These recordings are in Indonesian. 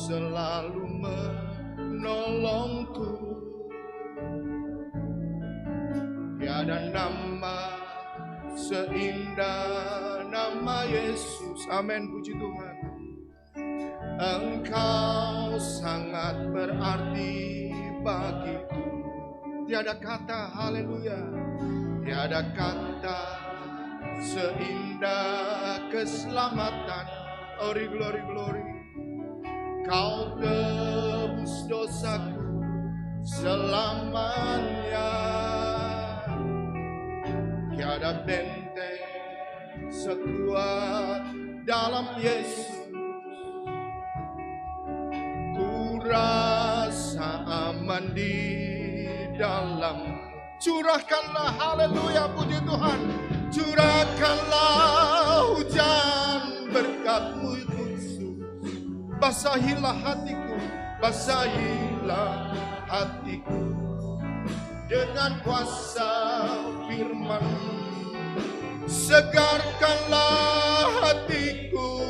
selalu menolongku. Tiada nama seindah nama Yesus. Amin, puji Tuhan. Engkau sangat berarti bagiku. Tiada kata, haleluya, tiada kata seindah keselamatan. Glory, glory, glory. Kau tebus dosaku selamanya. Tiada benteng sekuat dalam Yesus. Ku rasa aman di dalam. Curahkanlah, haleluya, puji Tuhan. Curahkanlah hujan berkat-Mu Yesus. Basahilah hatiku, basahilah hatiku dengan kuasa firman. Segarkanlah hatiku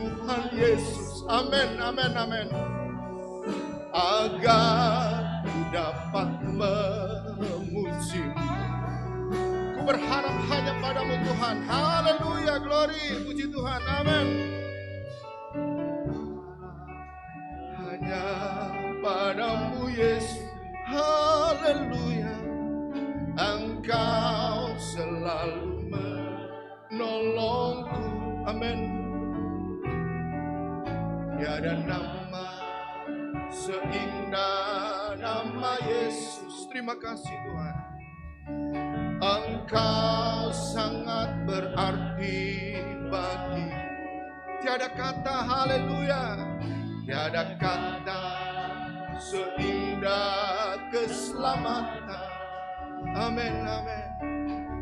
Tuhan Yesus. Amin, amin, amin. Agar ku dapat memuji-Mu. Ku berharap hanya pada-Mu Tuhan. Haleluya, glory, puji Tuhan, amin. Hanya pada-Mu Yesus. Haleluya, Engkau selalu menolongku. Amin. Tiada nama seindah nama Yesus. Terima kasih Tuhan. Engkau sangat berarti bagi. Tiada kata, haleluya, tiada kata seindah keselamatan. Amin, amin.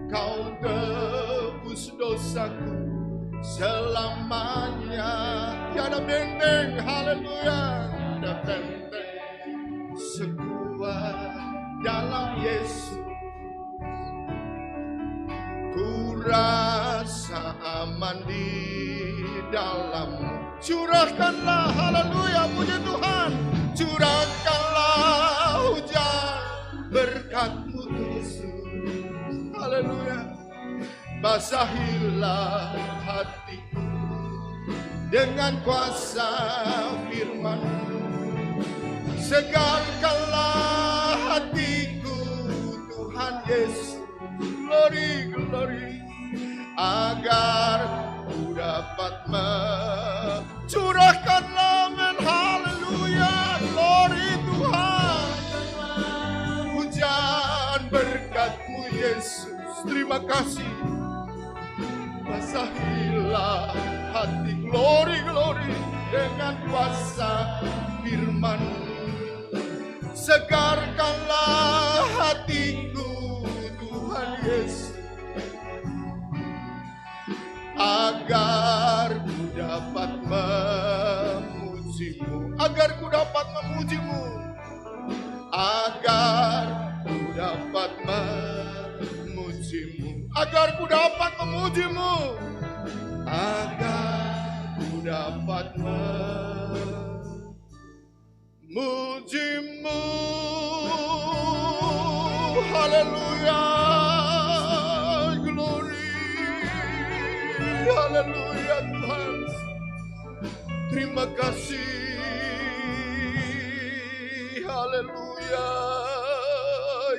Kau tebus dosaku selamanya. Tiada benteng, haleluya, tiada benteng sekuat dalam Yesus. Ku rasa aman di dalam. Curahkanlah, haleluya, puji Tuhan. Curahkanlah hujan berkat-Mu Yesus. Haleluya. Basahilah hatiku dengan kuasa firman. Segarkanlah hatiku Tuhan Yesus. Glory, glory. Agar ku dapat curahkanlah, amin, haleluya, glory Tuhan. Hujan berkat-Mu Yesus. Terima kasih. Basahilah hati, glory, glory, dengan kuasa firman. Segarkanlah hatiku Tuhan Yesus. Agar ku dapat memuji-Mu. Agar ku dapat memuji-Mu. Agar ku dapat memuji-Mu. Agar ku dapat memuji-Mu. Agar ku dapat memuji-Mu. Haleluya, glory, haleluya Tuhan. Terima kasih, haleluya.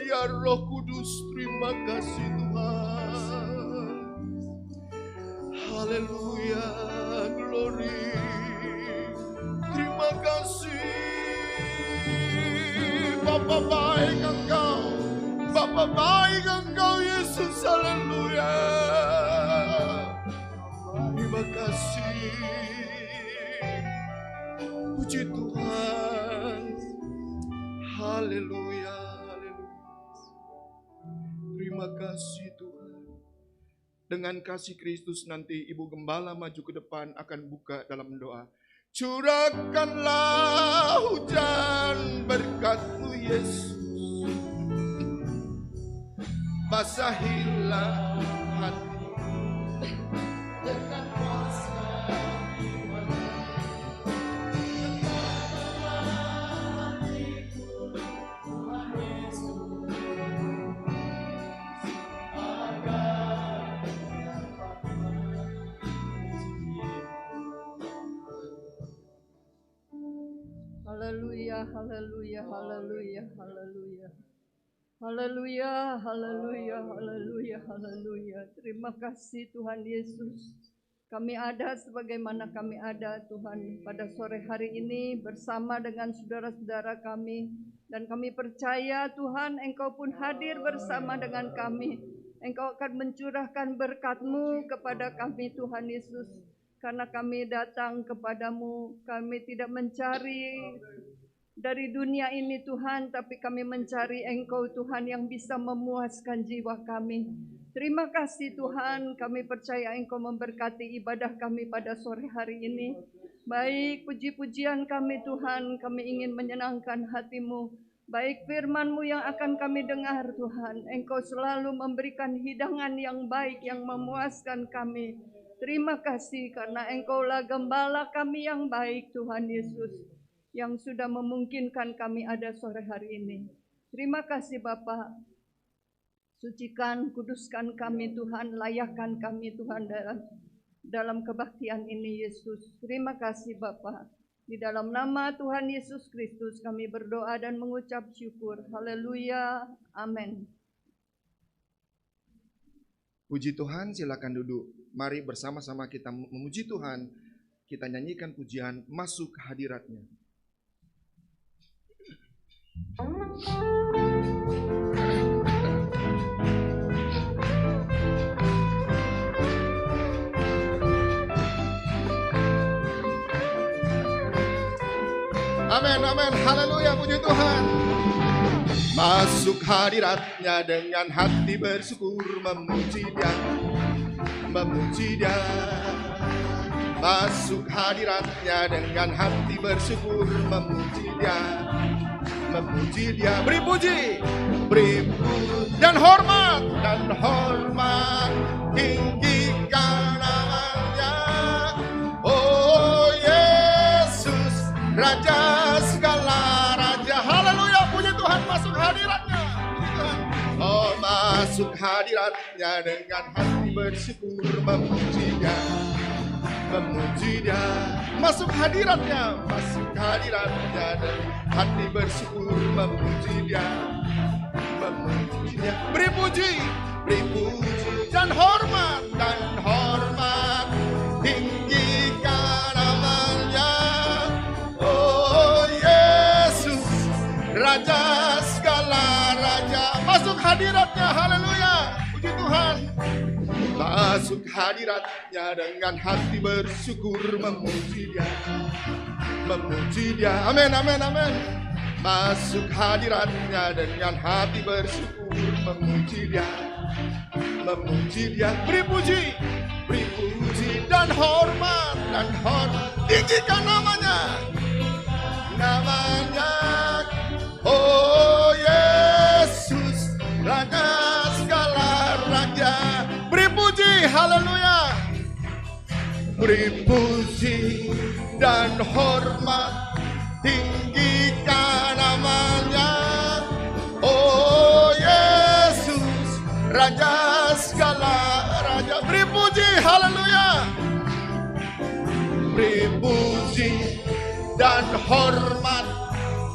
Ya Roh Kudus, terima kasih Tuhan. Haleluya, glory. Terima kasih. Bapa baik Engkau. Bapa baik Engkau Yesus. Haleluya. Terima kasih. Puji Tuhan. Haleluya. Terima kasih Tuhan. Dengan kasih Kristus nanti Ibu Gembala maju ke depan akan buka dalam doa. Curahkanlah hujan berkat-Mu Yesus. Basahilah hati dengan kuasa firman. haleluya, haleluya, haleluya, haleluya. Haleluya, haleluya, haleluya, haleluya. Terima kasih Tuhan Yesus. Kami ada sebagaimana kami ada Tuhan pada sore hari ini bersama dengan saudara-saudara kami. Dan kami percaya Tuhan Engkau pun hadir bersama dengan kami. Engkau akan mencurahkan berkat-Mu kepada kami Tuhan Yesus. Karena kami datang kepadamu, kami tidak mencari dari dunia ini Tuhan, tapi kami mencari Engkau Tuhan yang bisa memuaskan jiwa kami. Terima kasih Tuhan, kami percaya Engkau memberkati ibadah kami pada sore hari ini. Baik puji-pujian kami Tuhan, kami ingin menyenangkan hati-Mu. Baik firman-Mu yang akan kami dengar Tuhan, Engkau selalu memberikan hidangan yang baik yang memuaskan kami. Terima kasih karena Engkaulah gembala kami yang baik Tuhan Yesus, yang sudah memungkinkan kami ada sore hari ini. Terima kasih Bapa. Sucikan, kuduskan kami Tuhan, layakkan kami Tuhan dalam kebaktian ini Yesus. Terima kasih Bapa. Di dalam nama Tuhan Yesus Kristus kami berdoa dan mengucap syukur. Haleluya. Amin. Puji Tuhan, silakan duduk. Mari bersama-sama kita memuji Tuhan. Kita nyanyikan pujian Masuk Hadirat-Nya. Amin, amin, haleluya, puji Tuhan. Masuk hadirat-Nya dengan hati bersyukur, memuji Dia, memuji Dia. Masuk hadirat-Nya dengan hati bersyukur, memuji Dia, memuji Dia. Beri puji, beri puji dan hormat tinggikan namanya. Oh Yesus, Raja segala raja. Haleluya, puji Tuhan, masuk hadirat-Nya. Oh, masuk hadirat-Nya dengan hati bersyukur, memuji Dia, memuji Dia. Masuk hadirat-Nya, masuk hadirat-Nya dengan hati bersyukur, memuji Dia, memuji Dia. Beri puji dan hormat tinggikan namanya. Oh Yesus, Raja segala raja. Masuk hadirat-Nya, haleluya, puji Tuhan. Masuk hadirat-Nya dengan hati bersyukur, memuji Dia, memuji Dia. Amin, amin, amin. Masuk hadirat-Nya dengan hati bersyukur, memuji Dia, memuji Dia. Beri puji dan hormat tinggikan namanya. Oh Yesus, Raja segala raja. Beri puji, haleluya. Beri puji dan hormat tinggikan namanya. Oh Yesus, Raja segala raja. Beri puji, haleluya. Beri puji dan hormat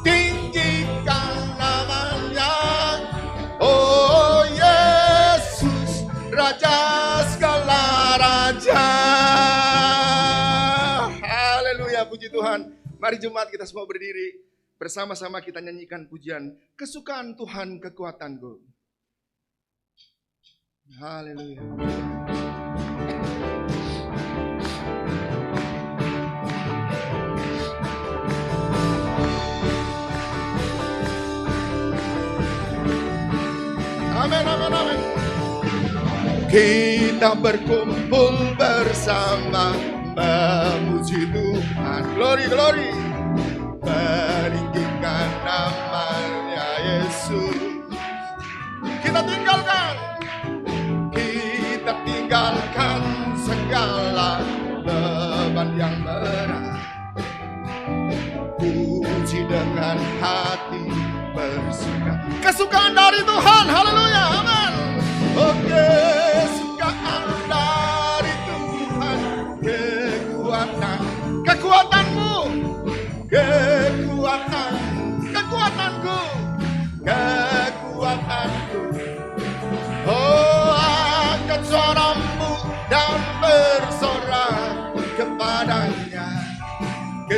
tinggikan namanya. Oh Yesus, Raja segala raja. Haleluya, puji Tuhan. Mari jemaat kita semua berdiri. Bersama-sama kita nyanyikan pujian Kesukaan Tuhan Kekuatanku. Haleluya. Amin, amin, amin. Kita berkumpul bersama memuji Tuhan. Glory, glory. Meninggikan namanya Yesus. Kita tinggalkan segala beban yang berat. Puji dengan hati bersuka. Kesukaan dari Tuhan, haleluya, amin. Oke, kesukaan dari Tuhan, kekuatanmu, kekuatan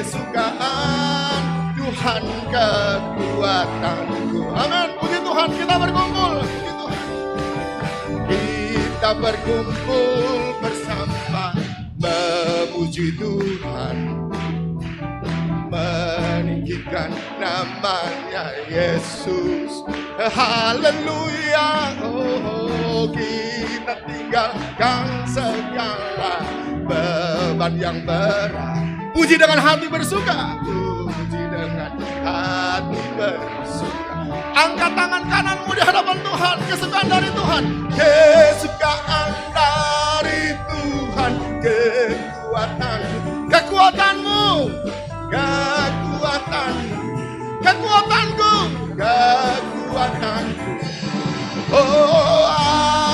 kesukaan Tuhan kekuatanku. Amin. Puji Tuhan, kita berkumpul. Puji Tuhan. Kita berkumpul bersama memuji Tuhan, meninggikan namanya Yesus. Haleluya. Oh, kita tinggalkan segala beban yang berat. Puji dengan hati bersuka. Puji dengan hati bersuka. Angkat tangan kananmu di hadapan Tuhan. Kesukaan dari Tuhan. Kesukaan dari Tuhan. Kekuatanmu. Kekuatanmu. Kekuatanmu. Kekuatanku. Kekuatanku. Oh,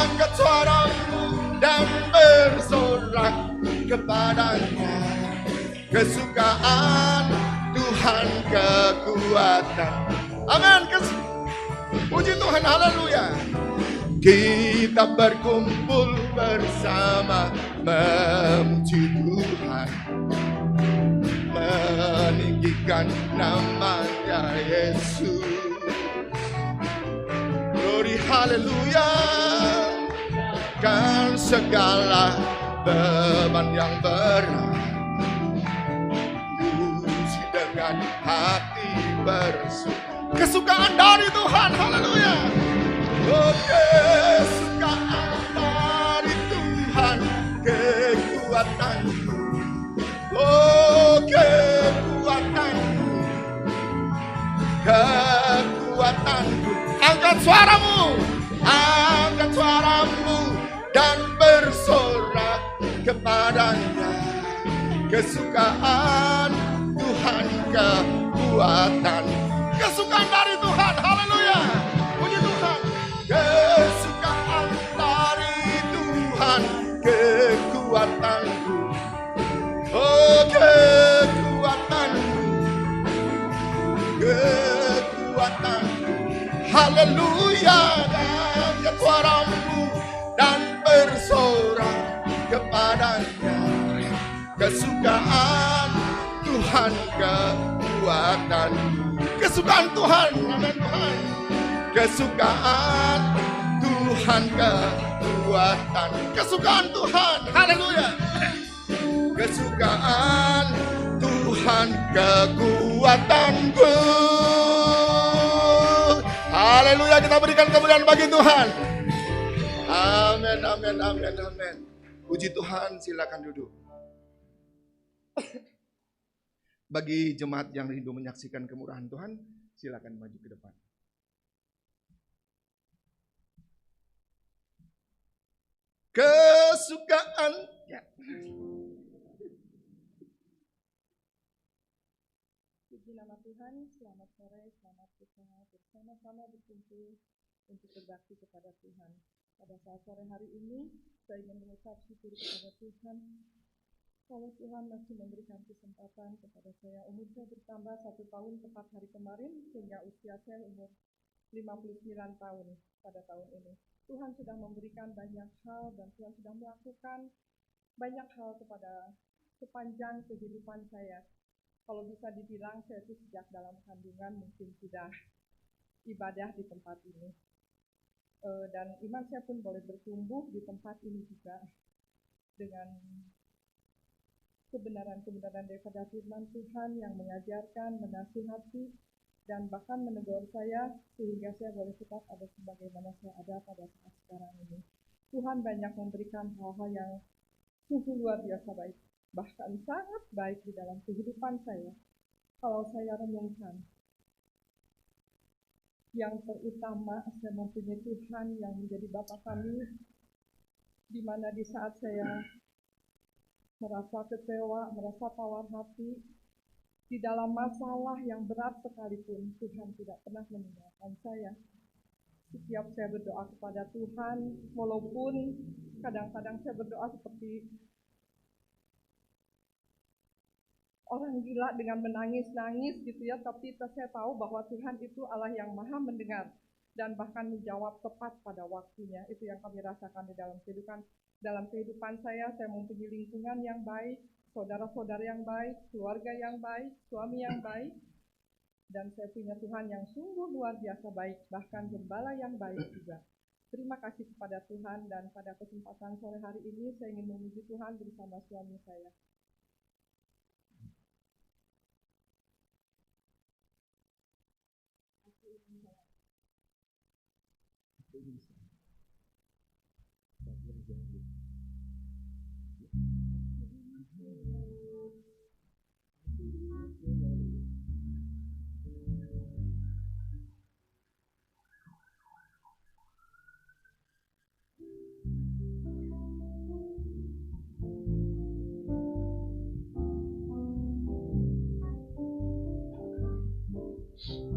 angkat suaramu dan bersorak kepadanya. Kesukaan Tuhan kekuatan. Amin. Puji Tuhan, haleluya. Kita berkumpul bersama memuji Tuhan, meninggikan namanya Yesus. Glory, haleluya. Kan segala beban yang berat, puji dengan hati bersuka. Kesukaan dari Tuhan, haleluya. Oh, kesukaan dari Tuhan, kekuatanku. Oh, kekuatanku. Kekuatanku. Angkat suaramu. Angkat suaramu dan bersorak kepadanya. Kesukaan Tuhan kekuatan. Kesukaan dari Tuhan, haleluya. Puji Tuhan. Kesukaan dari Tuhan, kekuatanku. Oh, kekuatanku. Kekuatanku. Haleluya. Angkat suaramu dan bersorak kepadanya. Kesukaan Tuhan kekuatan. Kesukaan Tuhan, amin Tuhan. Kesukaan Tuhan kekuatan. Kesukaan Tuhan, haleluya. Kesukaan Tuhan kekuatanku. Haleluya, kita berikan kemuliaan bagi Tuhan. Amin, amin, amin, amin. Puji Tuhan, silakan duduk. Bagi jemaat yang rindu menyaksikan kemurahan Tuhan, silakan maju ke depan. Kesukaan. Ya. Puji nama Tuhan, selamat sore, selamat bersama-sama berkumpul untuk berbakti kepada Tuhan. Pada saat sore hari ini, saya ingin mengucap syukur kepada Tuhan. Kalau Tuhan masih memberikan kesempatan kepada saya, umur saya bertambah 1 tahun tepat hari kemarin, sehingga usia saya umur 59 tahun pada tahun ini. Tuhan sudah memberikan banyak hal dan Tuhan sudah melakukan banyak hal kepada sepanjang kehidupan saya. Kalau bisa dibilang, saya itu sejak dalam kandungan mungkin sudah ibadah di tempat ini. Dan iman saya pun boleh bertumbuh di tempat ini juga dengan kebenaran-kebenaran daripada firman Tuhan yang mengajarkan, menasihati, dan bahkan menegur saya sehingga saya boleh tetap ada sebagaimana saya ada pada saat sekarang ini. Tuhan banyak memberikan hal-hal yang sungguh luar biasa baik, bahkan sangat baik di dalam kehidupan saya. Kalau saya renungkan, yang terutama saya mempunyai Tuhan yang menjadi Bapa kami, di mana di saat saya merasa kecewa, merasa tawar hati, di dalam masalah yang berat sekalipun, Tuhan tidak pernah meninggalkan saya. Setiap saya berdoa kepada Tuhan, walaupun kadang-kadang saya berdoa seperti orang gila dengan menangis-nangis gitu ya, tapi saya tahu bahwa Tuhan itu Allah yang maha mendengar dan bahkan menjawab tepat pada waktunya. Itu yang kami rasakan di dalam kehidupan saya mempunyai lingkungan yang baik, saudara-saudara yang baik, keluarga yang baik, suami yang baik, dan saya punya Tuhan yang sungguh luar biasa baik, bahkan gembala yang baik juga. Terima kasih kepada Tuhan, dan pada kesempatan sore hari ini saya ingin memuji Tuhan bersama suami saya.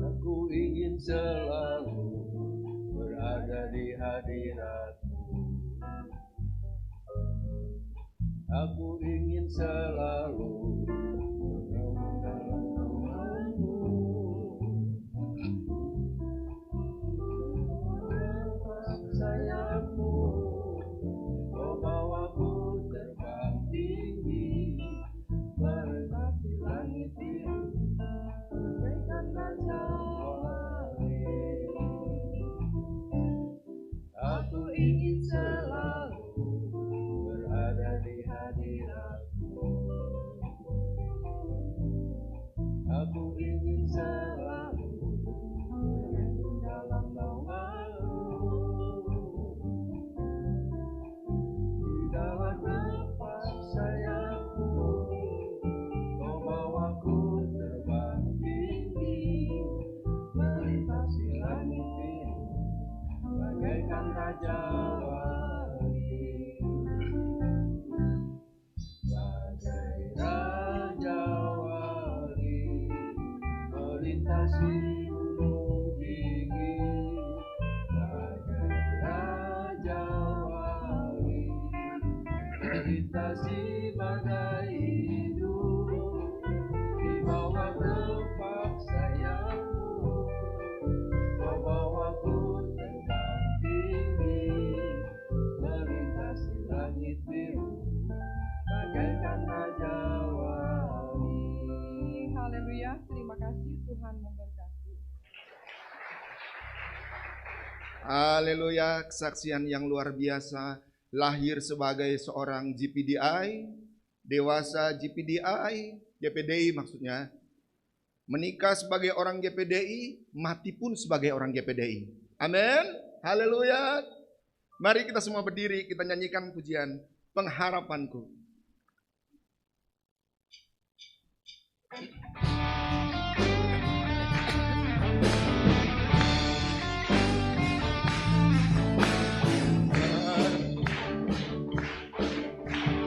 Aku ingin selalu berada di hadirat-Mu. Aku ingin selalu bernaung dalam nama-Mu. Sayang-Mu, Kau bawaku terbang tinggi, melintasi langit biru. Aku ingin selalu berada di hadirat-Mu. Aku ingin selalu berlindung dalam naungan-Mu. Di dalam nafas sayang-Mu, Kau bawaku terbang tinggi, melintasi langit biru, bagaikan raja wali. Bagai raja wali, melintasi gunung tinggi. Bagai raja wali, melintasi badai hidup. Di bawah kepak sayang-Mu, Kau bawaku terbang tinggi, melintasi langit biru, bagaikan raja wali. Haleluya, terima kasih, Tuhan memberkati. Haleluya, kesaksian yang luar biasa. Lahir sebagai seorang GPDI, dewasa GPDI, GPDI maksudnya. Menikah sebagai orang GPDI, mati pun sebagai orang GPDI. Amin. Haleluya. Mari kita semua berdiri, kita nyanyikan pujian Pengharapanku.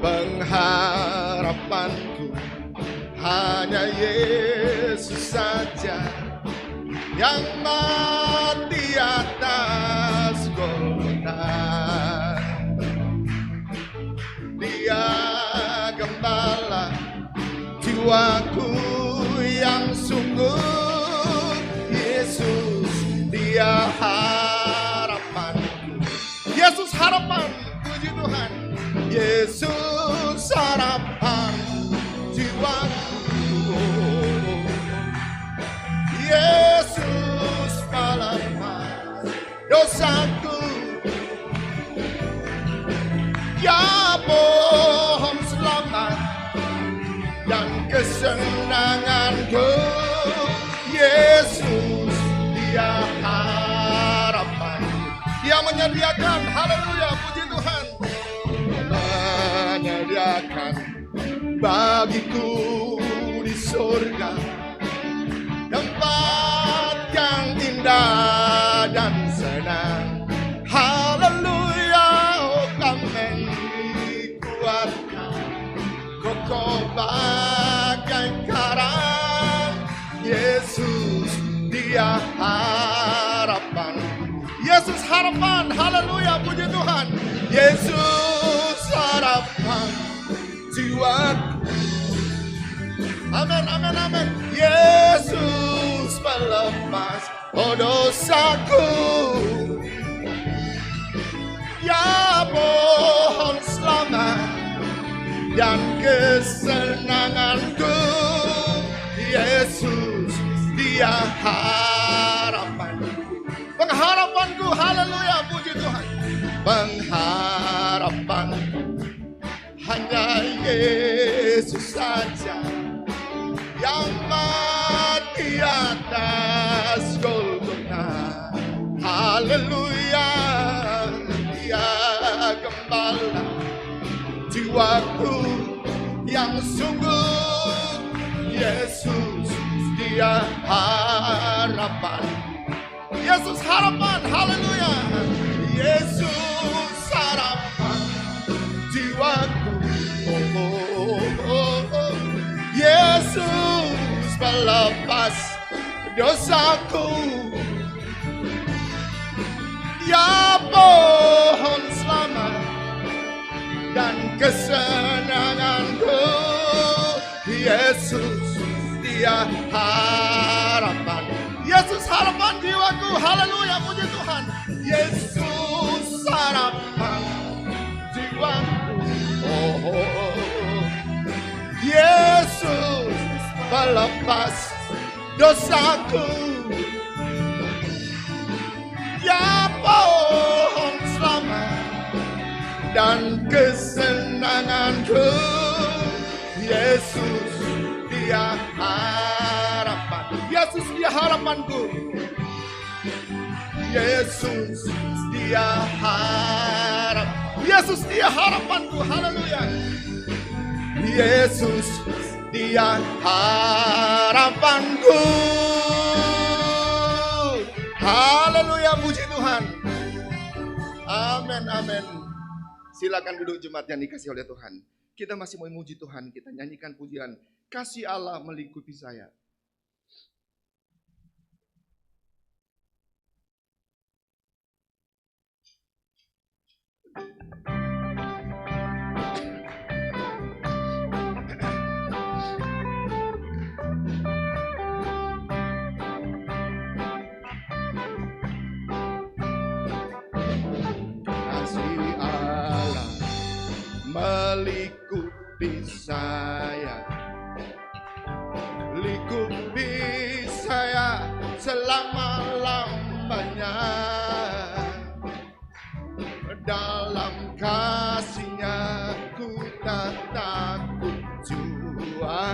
Pengharapanku hanya Yesus saja, yang mati atas Golgota. Dia gembala jiwaku yang sungguh. Yesus, Dia harapanku. Yesus harapan, puji Tuhan. Yesus harapan jiwaku. Yesus melepas dosaku. Ya pohon selamat dan kesenanganku. Yesus, Dia harapan. Dia menyediakan, haleluya, puji Tuhan. Menyediakan bagiku di surga tempat yang indah dan senang. Haleluya, oh kami kuatkan, kokoh bagai karang. Yesus, Dia harapan. Yesus harapan, haleluya, puji Tuhan. Yesus harapan jiwaku. Amin, amin, amin. Yesus melepas dosaku. Ya pohon selamat dan kesenanganku. Yesus, Dia harapanku, pengharapanku. Haleluya, puji Tuhan. Pengharapanku hanya Yesus saja yang mati atas Golgota. Haleluya, Dia gembala jiwaku yang sungguh. Yesus, Dia harapan. Yesus harapan, haleluya. Yesus harapan jiwaku. Yesus pelepas dosaku. Ya pohon selamat dan kesenanganku. Yesus, Dia harapan. Yesus harapan jiwaku. Haleluya, puji Tuhan. Yesus harapan jiwaku. Yesus pelepas dosaku. Ya pohon selamat dan kesenanganku. Yesus, Dia harapan. Yesus, Dia harapanku. Yesus, Dia harap. Yesus, Dia harapanku. Haleluya. Yesus, Dia harapanku. Haleluya, puji Tuhan. Amin, amin. Silakan duduk jemaat yang dikasihi oleh Tuhan. Kita masih mau memuji Tuhan, kita nyanyikan pujian kasih Allah melingkupi saya. Kasih Allah melingkupi saya, lingkupi saya selama-lamanya. Dalam kasih-Nya ku tak takut jua,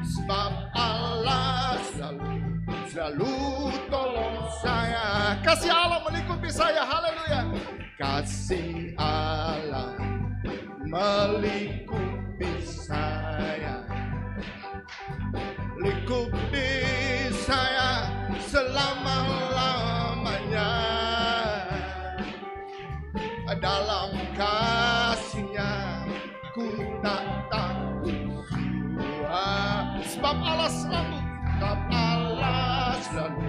sebab Allah selalu tolong saya. Kasih Allah melingkupi saya, haleluya. Kasih Allah melingkupi saya, lingkupi saya selama-lamanya. Dalam kasih-Nya ku tak takut jua, sebab Allah selalu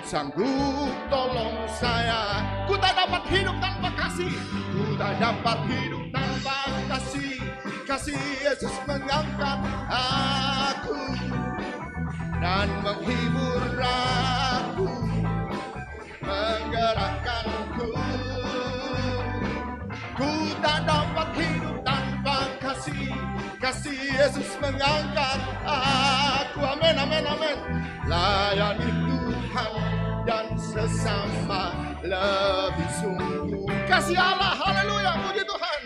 sanggup tolong saya. Ku tak dapat hidup tanpa kasih, ku tak dapat hidup tanpa kasih. Kasih Yesus mengangkat aku dan menghibur aku, menggerakkanku. Ku tak dapat hidup tanpa kasih. Kasih Yesus mengangkat aku. Amin, amin, amin. Layani Tuhan dan sesama lebih sungguh. Kasih Allah, haleluya, puji Tuhan.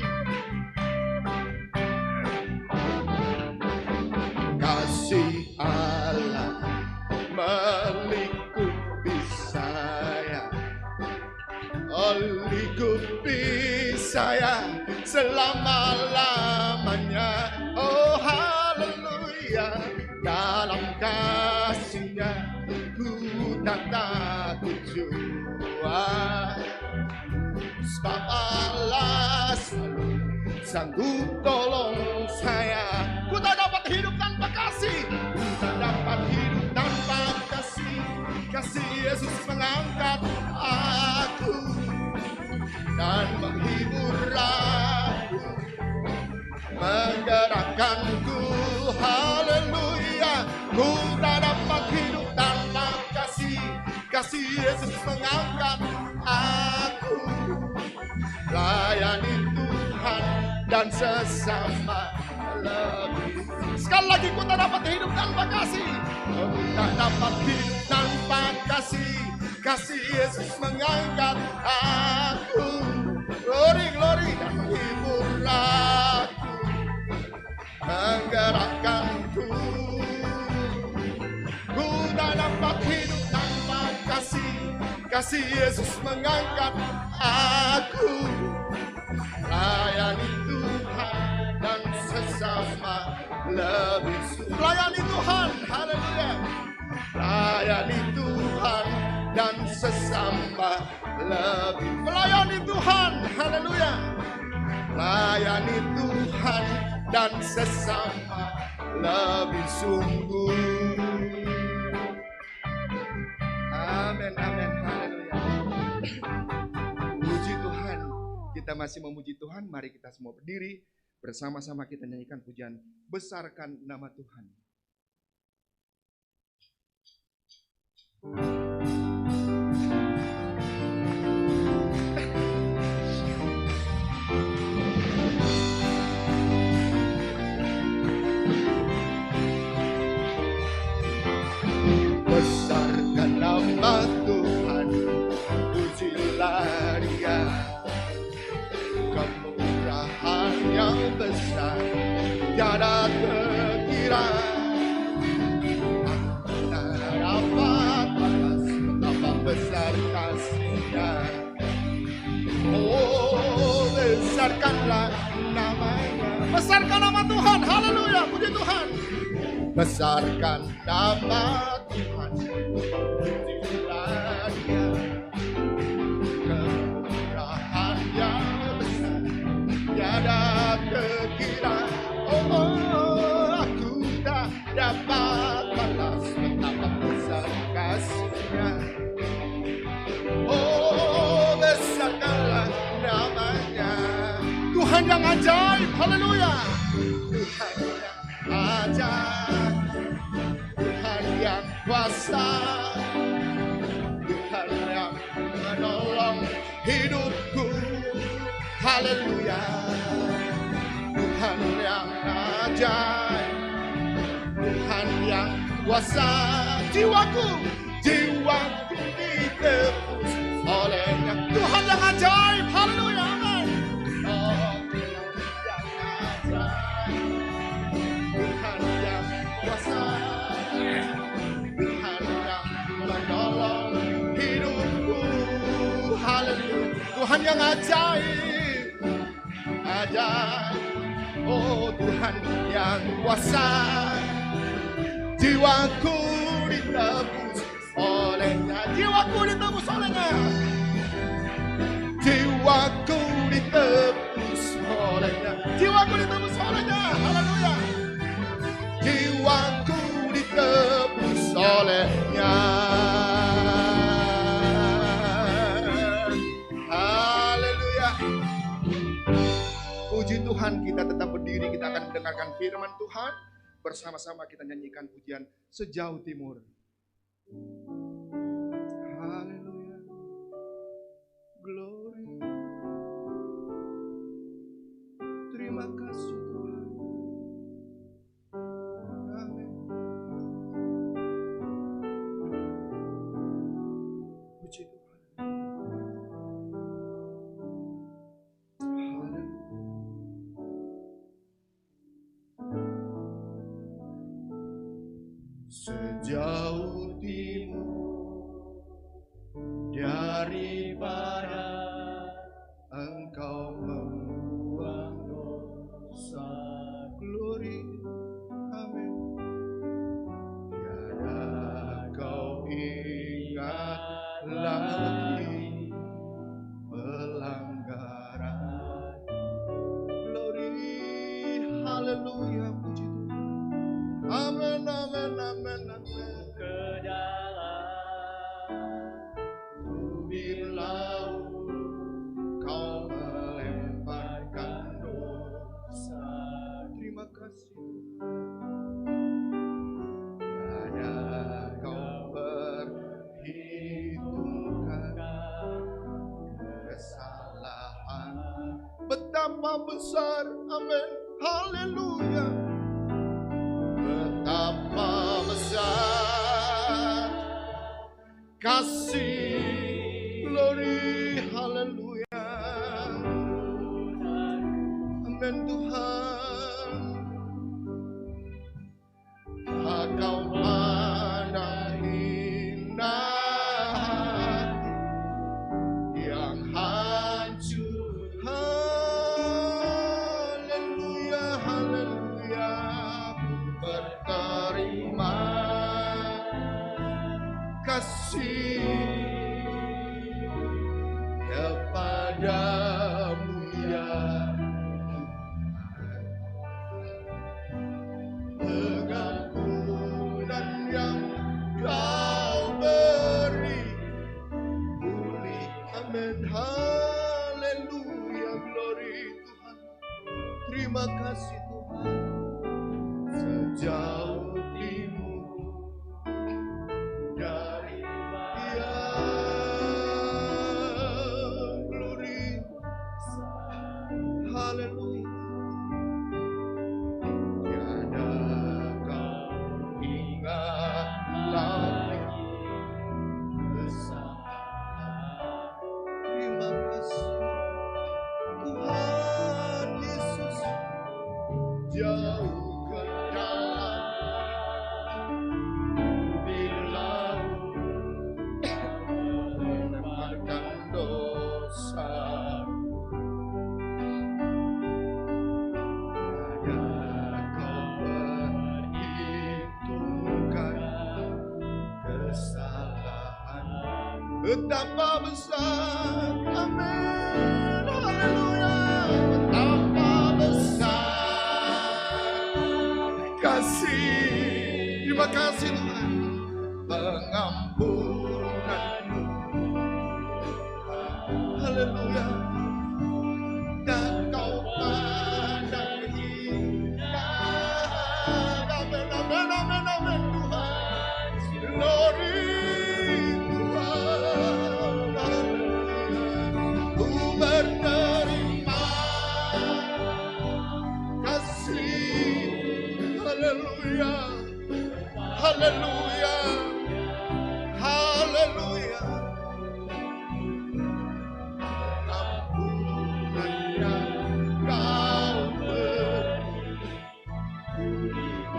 Kasih Allah melingkupi saya, lingkupi saya selama-lamanya. Oh haleluya, dalam kasih-Nya ku tak takut jua, sebab Allah selalu sanggup tolong saya. Ku tak dapat hidup tanpa kasih, ku tak dapat hidup tanpa kasih. Kasih Yesus mengangkat aku dan menghibur aku, menggerakkanku. Haleluya, ku tak dapat hidup tanpa kasih. Kasih Yesus mengangkat aku, layani Tuhan dan sesama lebih. Sekali lagi, ku tak dapat hidup tanpa kasih. Ku tak dapat hidup tanpa kasih. Kasih Yesus mengangkat aku. Glory, glory, dan menghibur aku, menggerakkanku. Ku tak dapat hidup tanpa kasih. Kasih Yesus mengangkat aku. Layani Tuhan dan sesama lebih sungguh. Layani Tuhan, haleluya. Layani Tuhan dan sesama lebih. Melayani Tuhan, haleluya. Layani Tuhan dan sesama lebih sungguh. Amin, amin, haleluya. Puji Tuhan. Kita masih memuji Tuhan. Mari kita semua berdiri. Bersama-sama kita nyanyikan pujian Besarkan Nama Tuhan. Besarkan nama Tuhan, pujilah Dia. Kemurahan yang besar tiada terkira. Aku tak dapat balas betapa besar kasih-Nya. Oh, besarkanlah namanya. Besarkan nama Tuhan, haleluya, puji Tuhan. Besarkan nama Tuhan, pujilah Dia. Kemurahan yang besar tiada terkira. Oh, aku tak dapat balas betapa besar kasih-Nya. Oh, besarkanlah namanya. Tuhan yang ajaib, haleluya. Tuhan yang ajaib, Tuhan yang kuasa, Tuhan yang menolong hidupku, haleluya. Tuhan yang ajaib, Tuhan yang kuasa. Jiwaku ditebus oleh-Nya. Tuhan yang ajaib, haleluya, amin. Oh, Tuhan yang ajaib, Tuhan yang kuasa, Tuhan yang menolong hidupku, haleluya. Tuhan yang ajaib, ajaib. Oh, Tuhan yang kuasa, jiwaku ditebus oleh-Nya. Jiwaku ditebus oleh-Nya. Jiwaku ditebus oleh-Nya. Jiwaku ditebus oleh-Nya. Haleluya. Jiwaku ditebus oleh-Nya. Haleluya. Puji Tuhan, kita tetap berdiri. Kita akan mendengarkan firman Tuhan. Bersama-sama kita nyanyikan pujian Sejauh Timur. Haleluya. Glory. Terima kasih Tuhan. Amin. Puji Tuhan. Haleluya. Sejauh timur dari barat, Engkau membuang dosa. Glory, amin. Tiada kau ingat lagi pelanggaran. Glory, haleluya, puji Tuhan. Amin, amin, amin, amin. Ke dalam tubir laut betapa besar, amin, haleluya. Betapa besar kasih, glory, haleluya. Amin Tuhan. Kau pandang hina yang hancur, haleluya, haleluya. Berterima kasih kepadamu ya pengampunan yang kau beri pulih, amin, haleluya, glory Tuhan. Terima kasih Tuhan. Sejauh timur dari yang glory, haleluya. Tiada kau ingat lagi besar. Terima kasih Tuhan Yesus. Jauh ke dalam di laut menempatkan dosa. Ada kau perhitungkan kesalahan. Betapa besar, amin, haleluya. Betapa besar kasih, terima kasih Tuhan, pengampunanmu, haleluya. Dan kau pandang hina, amin, amin, amin, amin Tuhan, glory Tuhan, haleluya. Ku berterima kasih, haleluya, haleluya, haleluya. Ampunan yang kau beri.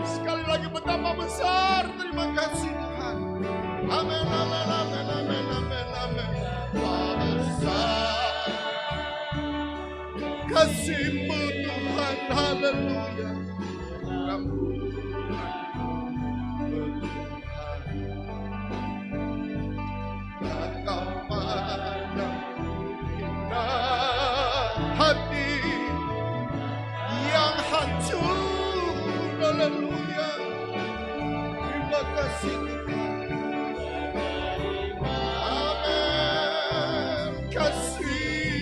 Sekali lagi betapa besar, terima kasih Tuhan. Amin, amin, amin, amin, amin, amin. Betapa besar kasih-Mu Tuhan, haleluya. Ampunanmu Tuhan, dan kau pandang hina hati yang hancur, haleluya. Terima kasih Tuhan, amin, kasih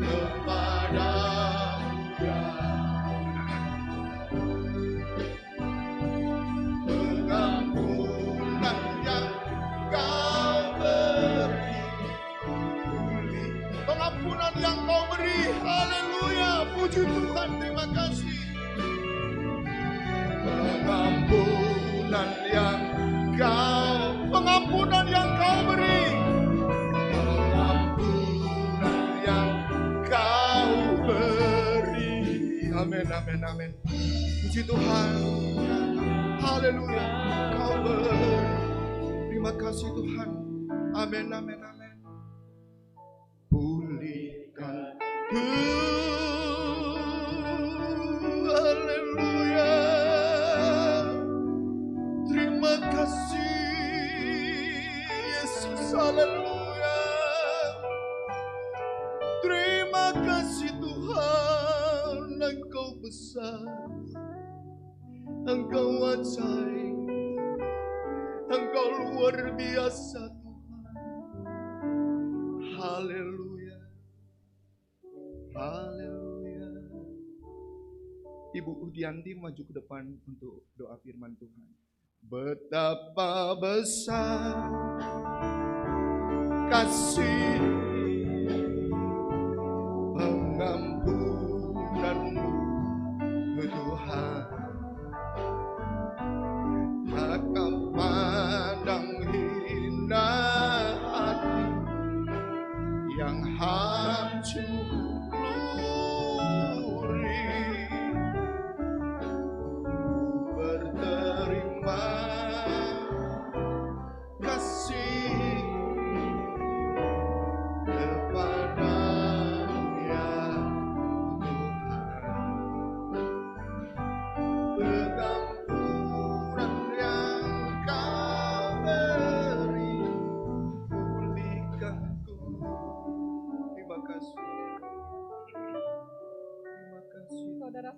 kepadamu ya pengampunan yang kau beri pulih, pengampunan yang kau beri, haleluya, puji Tuhan, terima kasih. Pengampunan yang kau beri, pengampunan yang kau beri, amin, amin, amin, puji Tuhan, haleluya, kau beri, terima kasih Tuhan, amin, amin, amin. Pulihkan, haleluya, terima kasih Yesus, haleluya. Terima kasih Tuhan, Engkau besar, Engkau ajaib, Engkau luar biasa Tuhan, haleluya, haleluya. Ibu Udianti maju ke depan untuk doa firman Tuhan. Betapa besar kasih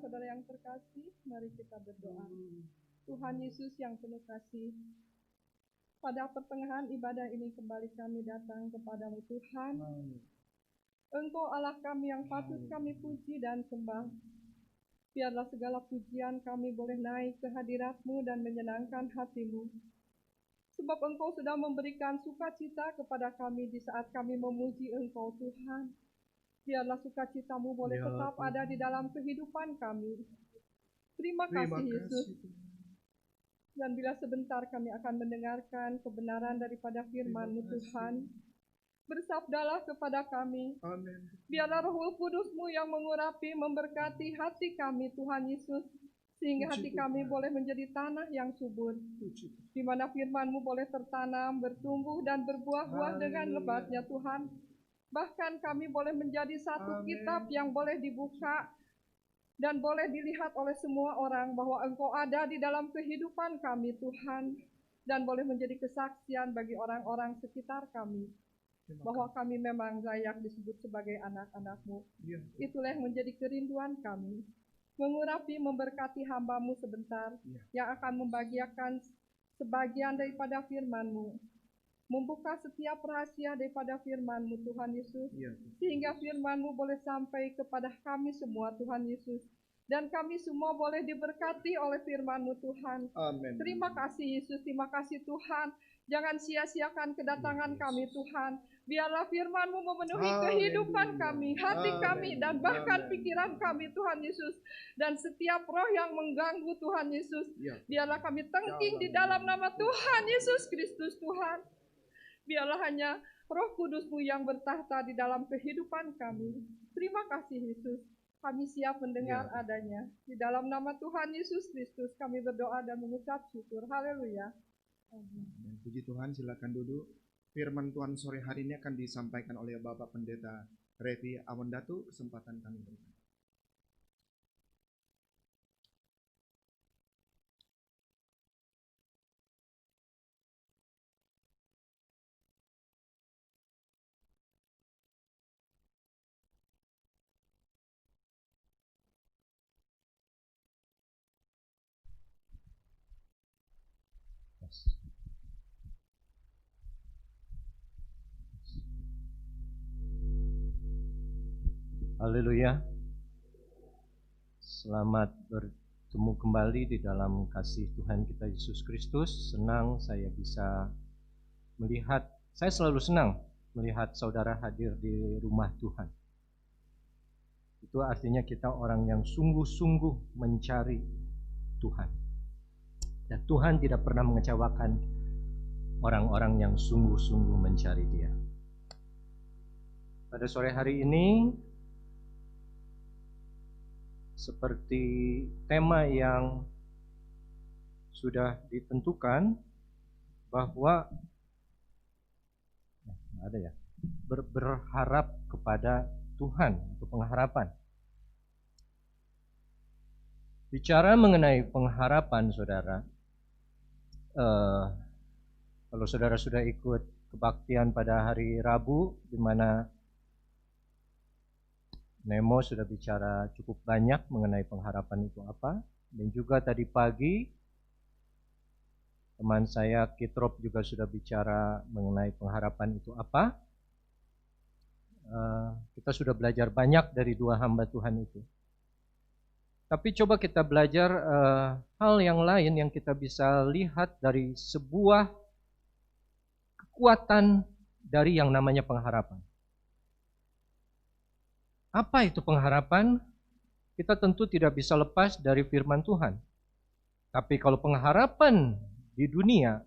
saudara-saudara yang terkasih, mari kita berdoa. Tuhan Yesus yang penuh kasih, pada pertengahan ibadah ini kembali kami datang kepadamu Tuhan. Engkau Allah kami yang patut kami puji dan sembah. Biarlah segala pujian kami boleh naik ke hadirat-Mu dan menyenangkan hati-Mu. Sebab Engkau sudah memberikan sukacita kepada kami di saat kami memuji Engkau Tuhan. Biarlah sukacita-Mu boleh tetap ada di dalam kehidupan kami. Terima kasih Yesus. Dan bila sebentar kami akan mendengarkan kebenaran daripada firman-Mu Tuhan, bersabdalah kepada kami. Amin. Biarlah Roh Kudus-Mu yang mengurapi, memberkati hati kami Tuhan Yesus, sehingga hati kami boleh menjadi tanah yang subur, di mana firman-Mu boleh tertanam, bertumbuh dan berbuah-buah dengan lebatnya Tuhan. Bahkan kami boleh menjadi satu kitab yang boleh dibuka dan boleh dilihat oleh semua orang bahwa Engkau ada di dalam kehidupan kami Tuhan, dan boleh menjadi kesaksian bagi orang-orang sekitar kami bahwa kami memang layak disebut sebagai anak-anak-Mu. Itulah yang menjadi kerinduan kami, mengurapi, memberkati hamba-Mu sebentar, yang akan membagiakan sebagian daripada firman-Mu, membuka setiap rahasia daripada firman-Mu Tuhan Yesus, sehingga firman-Mu boleh sampai kepada kami semua Tuhan Yesus, dan kami semua boleh diberkati oleh firman-Mu Tuhan. Amin. Terima kasih Yesus, terima kasih Tuhan. Jangan sia-siakan kedatangan kami Tuhan. Biarlah firman-Mu memenuhi kehidupan kami, hati kami, dan bahkan pikiran kami Tuhan Yesus. Dan setiap roh yang mengganggu Tuhan Yesus, biarlah kami tengking di dalam nama Tuhan Yesus Kristus Tuhan. Biarlah hanya Roh Kudus-Mu yang bertahta di dalam kehidupan kami. Terima kasih Yesus. Kami siap mendengar adanya. Di dalam nama Tuhan Yesus Kristus kami berdoa dan mengucap syukur. Haleluya. Dan puji Tuhan, silakan duduk. Firman Tuhan sore hari ini akan disampaikan oleh Bapak Pendeta Revi Awandatu. Kesempatan kami berikan. Haleluya. Selamat bertemu kembali di dalam kasih Tuhan kita Yesus Kristus. Senang saya bisa melihat, saya selalu senang melihat saudara hadir di rumah Tuhan. Itu artinya kita orang yang sungguh-sungguh mencari Tuhan. Dan Tuhan tidak pernah mengecewakan orang-orang yang sungguh-sungguh mencari Dia. Pada sore hari ini, seperti tema yang sudah ditentukan bahwa berharap kepada Tuhan, untuk pengharapan. Bicara mengenai pengharapan, saudara, kalau saudara sudah ikut kebaktian pada hari Rabu, di mana Nemo sudah bicara cukup banyak mengenai pengharapan itu apa. Dan juga tadi pagi teman saya Kitrop juga sudah bicara mengenai pengharapan itu apa. Kita sudah belajar banyak dari dua hamba Tuhan itu. Tapi coba kita belajar hal yang lain yang kita bisa lihat dari sebuah kekuatan dari yang namanya pengharapan. Apa itu pengharapan? Kita tentu tidak bisa lepas dari firman Tuhan. Tapi kalau pengharapan di dunia,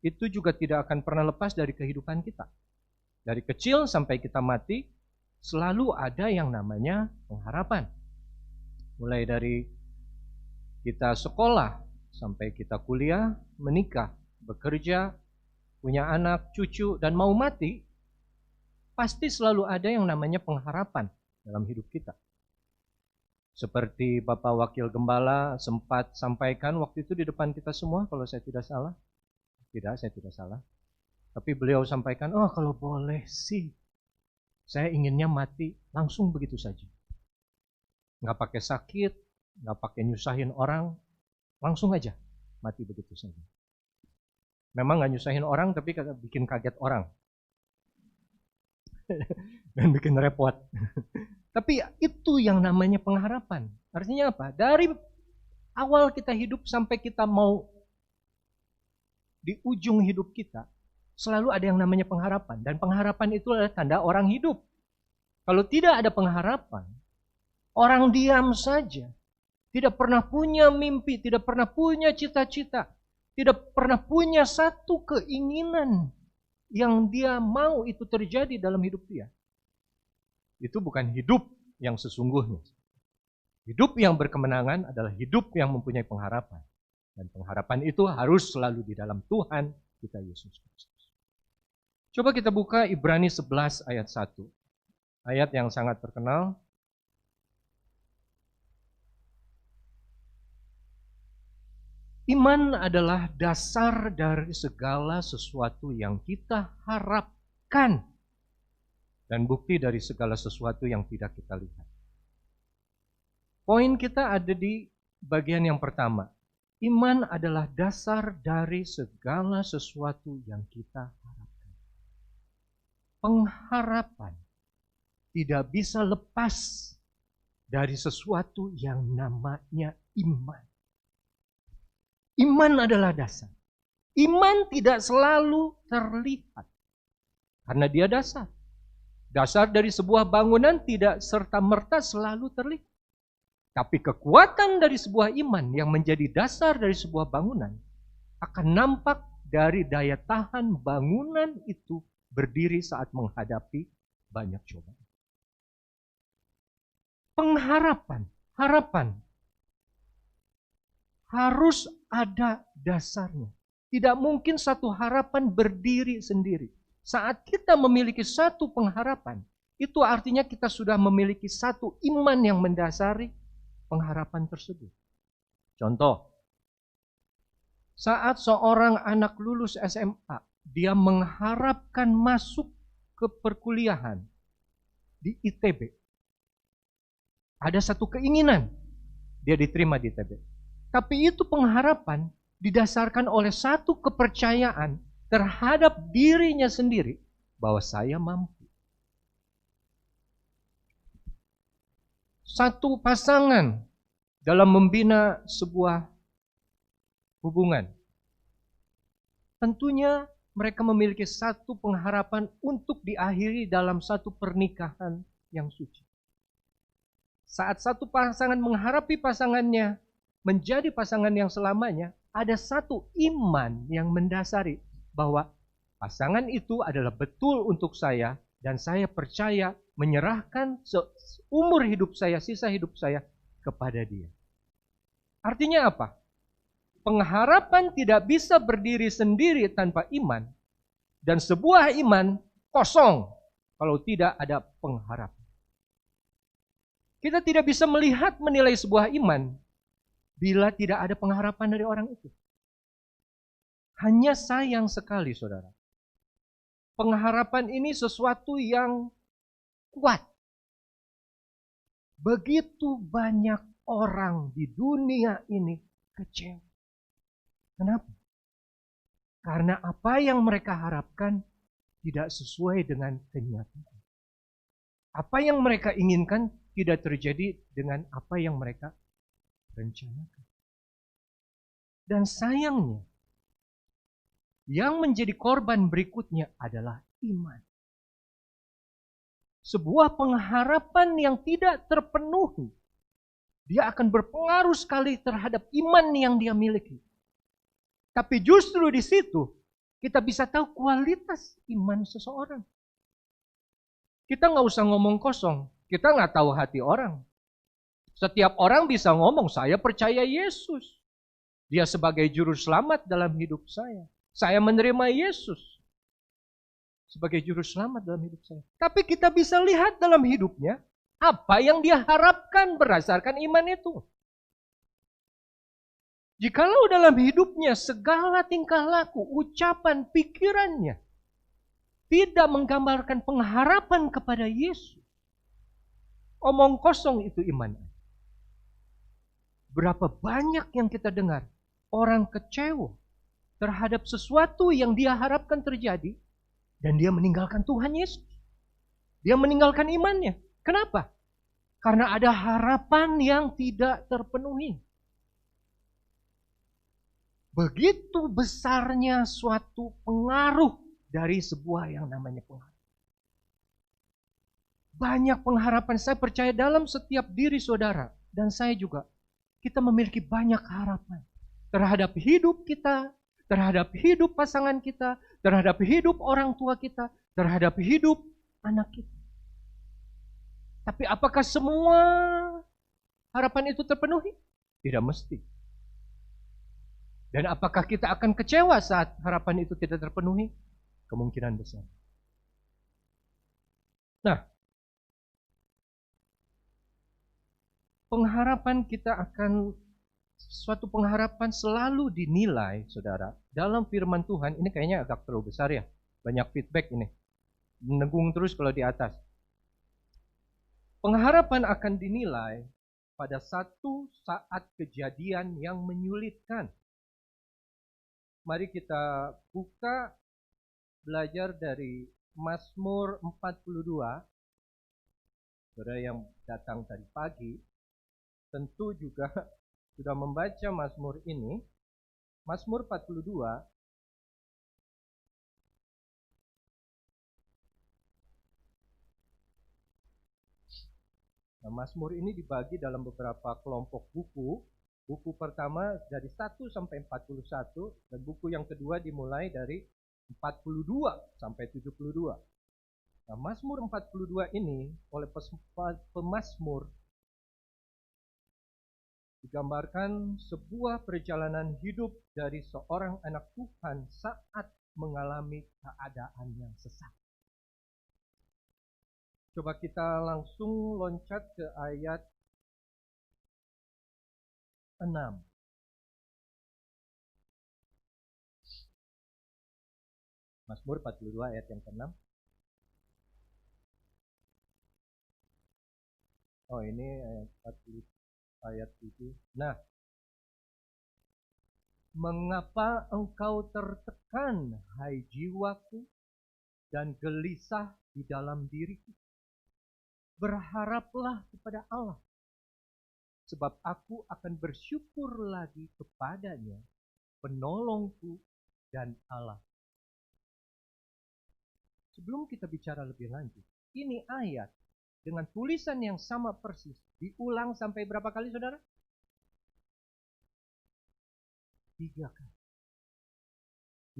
itu juga tidak akan pernah lepas dari kehidupan kita. Dari kecil sampai kita mati, selalu ada yang namanya pengharapan. Mulai dari kita sekolah, sampai kita kuliah, menikah, bekerja, punya anak, cucu, dan mau mati, pasti selalu ada yang namanya pengharapan dalam hidup kita. Seperti Bapak Wakil Gembala sempat sampaikan waktu itu di depan kita semua, kalau saya tidak salah. Tidak, saya tidak salah. Tapi beliau sampaikan, oh kalau boleh sih, saya inginnya mati langsung begitu saja. Nggak pakai sakit, nggak pakai nyusahin orang, langsung aja mati begitu saja. Memang nggak nyusahin orang, tapi bikin kaget orang. Dan bikin repot. Tapi itu yang namanya pengharapan. Artinya apa? Dari awal kita hidup sampai kita mau di ujung hidup kita, selalu ada yang namanya pengharapan. Dan pengharapan itu adalah tanda orang hidup. Kalau tidak ada pengharapan, orang diam saja. Tidak pernah punya mimpi, tidak pernah punya cita-cita. Tidak pernah punya satu keinginan yang dia mau itu terjadi dalam hidup dia. Itu bukan hidup yang sesungguhnya. Hidup yang berkemenangan adalah hidup yang mempunyai pengharapan. Dan pengharapan itu harus selalu di dalam Tuhan kita Yesus Kristus. Coba kita buka Ibrani 11 ayat 1. Ayat yang sangat terkenal. Iman adalah dasar dari segala sesuatu yang kita harapkan. Dan bukti dari segala sesuatu yang tidak kita lihat. Poin kita ada di bagian yang pertama. Iman adalah dasar dari segala sesuatu yang kita harapkan. Pengharapan tidak bisa lepas dari sesuatu yang namanya iman. Iman adalah dasar. Iman tidak selalu terlihat. Karena dia dasar. Dasar dari sebuah bangunan tidak serta-merta selalu terlihat. Tapi kekuatan dari sebuah iman yang menjadi dasar dari sebuah bangunan akan nampak dari daya tahan bangunan itu berdiri saat menghadapi banyak cobaan. Pengharapan, harapan harus ada dasarnya. Tidak mungkin satu harapan berdiri sendiri. Saat kita memiliki satu pengharapan, itu artinya kita sudah memiliki satu iman yang mendasari pengharapan tersebut. Contoh, saat seorang anak lulus SMA, dia mengharapkan masuk ke perkuliahan di ITB. Ada satu keinginan, dia diterima di ITB. Tapi itu pengharapan didasarkan oleh satu kepercayaan terhadap dirinya sendiri bahwa saya mampu. Satu pasangan dalam membina sebuah hubungan. Tentunya mereka memiliki satu pengharapan untuk diakhiri dalam satu pernikahan yang suci. Saat satu pasangan mengharapi pasangannya menjadi pasangan yang selamanya, ada satu iman yang mendasari bahwa pasangan itu adalah betul untuk saya dan saya percaya menyerahkan seumur hidup saya, sisa hidup saya kepada dia. Artinya apa? Pengharapan tidak bisa berdiri sendiri tanpa iman dan sebuah iman kosong kalau tidak ada pengharapan. Kita tidak bisa melihat menilai sebuah iman bila tidak ada pengharapan dari orang itu. Hanya sayang sekali, saudara. Pengharapan ini sesuatu yang kuat. Begitu banyak orang di dunia ini kecewa. Kenapa? Karena apa yang mereka harapkan tidak sesuai dengan kenyataan. Apa yang mereka inginkan tidak terjadi dengan apa yang mereka rencanakan. Dan sayangnya, yang menjadi korban berikutnya adalah iman. Sebuah pengharapan yang tidak terpenuhi, dia akan berpengaruh sekali terhadap iman yang dia miliki. Tapi justru di situ, kita bisa tahu kualitas iman seseorang. Kita nggak usah ngomong kosong, kita nggak tahu hati orang. Setiap orang bisa ngomong, saya percaya Yesus. Dia sebagai juru selamat dalam hidup saya. Saya menerima Yesus sebagai juru selamat dalam hidup saya. Tapi kita bisa lihat dalam hidupnya, apa yang dia harapkan berdasarkan iman itu. Jikalau dalam hidupnya segala tingkah laku, ucapan, pikirannya tidak menggambarkan pengharapan kepada Yesus, omong kosong itu iman. Berapa banyak yang kita dengar orang kecewa terhadap sesuatu yang dia harapkan terjadi dan dia meninggalkan Tuhan Yesus. Dia meninggalkan imannya. Kenapa? Karena ada harapan yang tidak terpenuhi. Begitu besarnya suatu pengaruh dari sebuah yang namanya pengharapan. Banyak pengharapan, saya percaya dalam setiap diri saudara dan saya juga, kita memiliki banyak harapan terhadap hidup kita, terhadap hidup pasangan kita, terhadap hidup orang tua kita, terhadap hidup anak kita. Tapi apakah semua harapan itu terpenuhi? Tidak mesti. Dan apakah kita akan kecewa saat harapan itu tidak terpenuhi? Kemungkinan besar. Nah, pengharapan kita akan, suatu pengharapan selalu dinilai, saudara, dalam firman Tuhan. Ini kayaknya agak terlalu besar ya. Banyak feedback ini. Menenggung terus kalau di atas. Pengharapan akan dinilai pada satu saat kejadian yang menyulitkan. Mari kita buka, belajar dari Mazmur 42. Saudara yang datang tadi pagi, tentu juga sudah membaca Mazmur ini. Mazmur 42. Nah, Mazmur ini dibagi dalam beberapa kelompok buku. Buku pertama dari 1 sampai 41 dan buku yang kedua dimulai dari 42 sampai 72. Nah, Mazmur 42 ini oleh pemazmur digambarkan sebuah perjalanan hidup dari seorang anak Tuhan saat mengalami keadaan yang sesat. Coba kita langsung loncat ke ayat 6. Mazmur 42 ayat yang ke-6. Oh, ini ayat 40, ayat 7. Nah, mengapa engkau tertekan, hai jiwaku, dan gelisah di dalam diriku? Berharaplah kepada Allah, sebab aku akan bersyukur lagi kepadanya, penolongku dan Allah. Sebelum kita bicara lebih lanjut, ini ayat dengan tulisan yang sama persis diulang sampai berapa kali, saudara? 3 kali.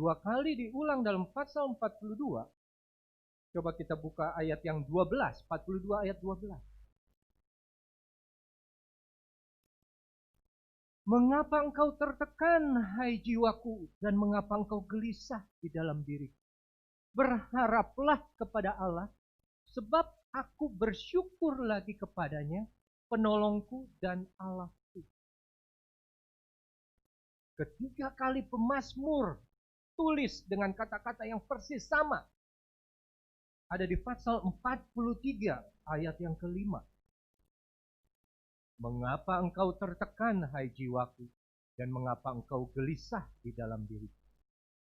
2 kali diulang dalam pasal 42. Coba kita buka ayat yang 12, 42 ayat 12. Mengapa engkau tertekan, hai jiwaku, dan mengapa engkau gelisah di dalam diriku? Berharaplah kepada Allah, sebab aku bersyukur lagi kepadanya, penolongku dan Allahku. Ketiga kali pemazmur tulis dengan kata-kata yang persis sama. Ada di pasal 43 ayat yang ke-5. Mengapa engkau tertekan, hai jiwaku, dan mengapa engkau gelisah di dalam diriku?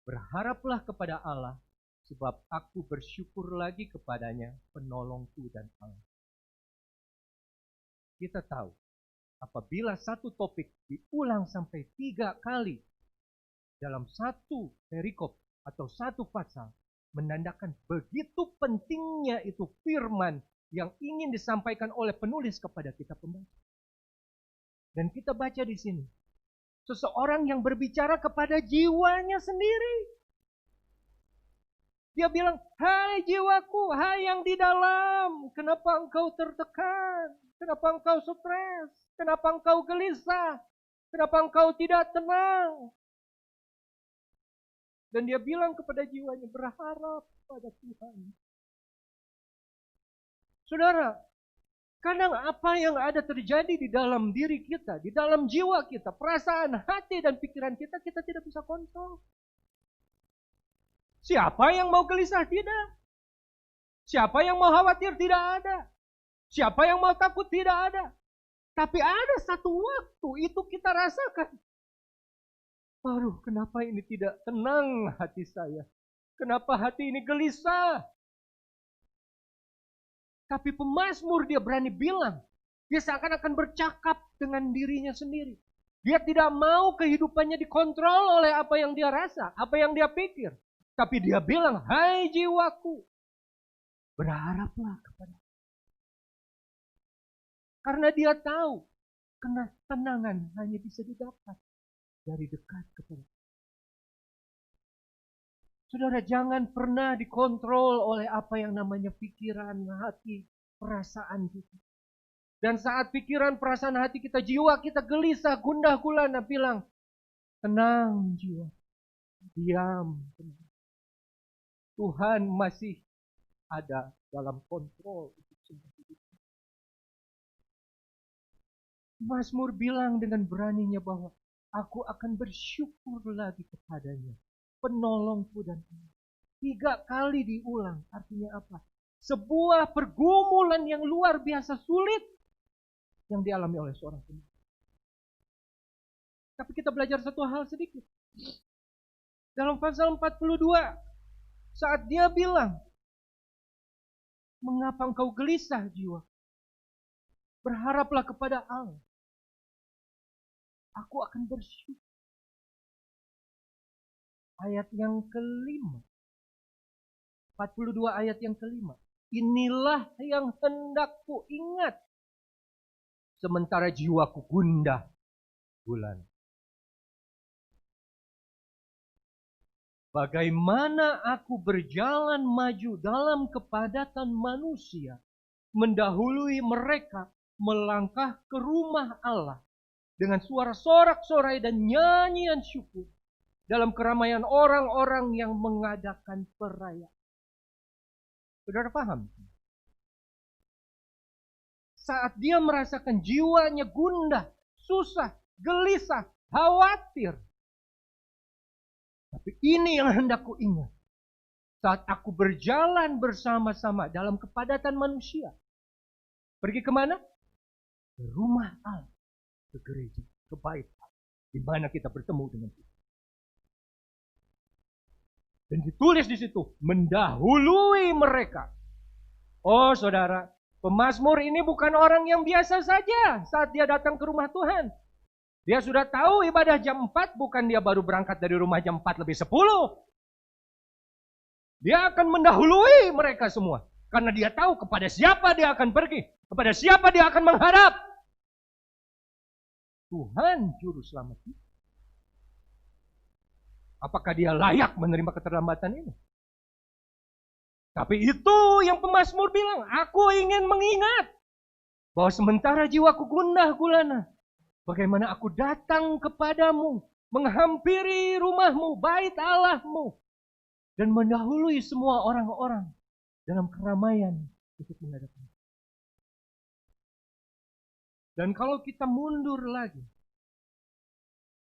Berharaplah kepada Allah, sebab aku bersyukur lagi kepadanya, penolongku dan Allah. Kita tahu, apabila satu topik diulang sampai 3 kali dalam satu perikop atau satu pasal, menandakan begitu pentingnya itu firman yang ingin disampaikan oleh penulis kepada kita pembaca. Dan kita baca di sini, seseorang yang berbicara kepada jiwanya sendiri. Dia bilang, hai jiwaku, hai yang di dalam, kenapa engkau tertekan? Kenapa engkau stres? Kenapa engkau gelisah? Kenapa engkau tidak tenang? Dan dia bilang kepada jiwanya, berharap pada Tuhan. Saudara, kadang apa yang ada terjadi di dalam diri kita, di dalam jiwa kita, perasaan, hati, dan pikiran kita, kita tidak bisa kontrol. Siapa yang mau gelisah? Tidak. Siapa yang mau khawatir? Tidak ada. Siapa yang mau takut? Tidak ada. Tapi ada satu waktu itu kita rasakan, aduh, kenapa ini tidak tenang hati saya? Kenapa hati ini gelisah? Tapi pemazmur dia berani bilang, dia seakan-akan bercakap dengan dirinya sendiri. Dia tidak mau kehidupannya dikontrol oleh apa yang dia rasa, apa yang dia pikir. Tapi dia bilang, hai jiwaku, berharaplah kepada. Karena dia tahu, ketenangan hanya bisa didapat dari dekat kepada. Saudara, jangan pernah dikontrol oleh apa yang namanya pikiran, hati, perasaan kita. Dan saat pikiran, perasaan, hati kita, jiwa kita gelisah, gundah gulana, bilang, tenang jiwa, diam. Tenang. Tuhan masih ada dalam kontrol untuk semua hidup. Mazmur bilang dengan beraninya bahwa aku akan bersyukur lagi kepadanya, penolongku dan Allah. 3 kali diulang, artinya apa? Sebuah pergumulan yang luar biasa sulit yang dialami oleh seorang penulis. Tapi kita belajar satu hal sedikit. Dalam pasal 42, saat dia bilang, mengapa engkau gelisah jiwa? Berharaplah kepada Allah. Aku akan bersyukur. Ayat yang kelima. 42 ayat yang kelima. Inilah yang hendak ku ingat. Sementara jiwaku gundah gulana. Bagaimana aku berjalan maju dalam kepadatan manusia, mendahului mereka melangkah ke rumah Allah dengan suara sorak-sorai dan nyanyian syukur dalam keramaian orang-orang yang mengadakan perayaan. Saudara paham? Saat dia merasakan jiwanya gundah, susah, gelisah, khawatir. Tapi ini yang hendak ku ingat. Saat aku berjalan bersama-sama dalam kepadatan manusia. Pergi kemana? Ke rumah Allah. Ke gereja, ke bait Allah. Di mana kita bertemu dengan Tuhan. Dan ditulis di situ, mendahului mereka. Oh saudara, pemazmur ini bukan orang yang biasa saja saat dia datang ke rumah Tuhan. Dia sudah tahu ibadah jam 4, bukan dia baru berangkat dari rumah jam 4 lebih 10. Dia akan mendahului mereka semua. Karena dia tahu kepada siapa dia akan pergi. Kepada siapa dia akan menghadap. Tuhan juru selamat kita. Apakah dia layak menerima keterlambatan ini? Tapi itu yang pemazmur bilang, aku ingin mengingat bahwa sementara jiwaku gundah gulana, bagaimana aku datang kepadamu, menghampiri rumahmu, bait Allahmu, dan mendahului semua orang-orang dalam keramaian untuk menghadapmu. Dan kalau kita mundur lagi,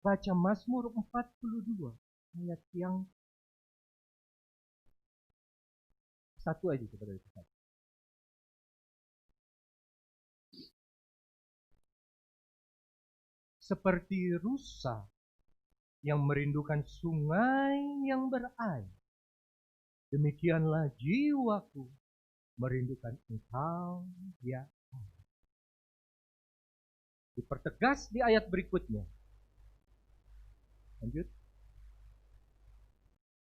baca Mazmur 42, ayat yang satu aja kepada kita. Seperti rusa yang merindukan sungai yang berair, demikianlah jiwaku merindukan Engkau, ya Allah. Dipertegas di ayat berikutnya. Lanjut.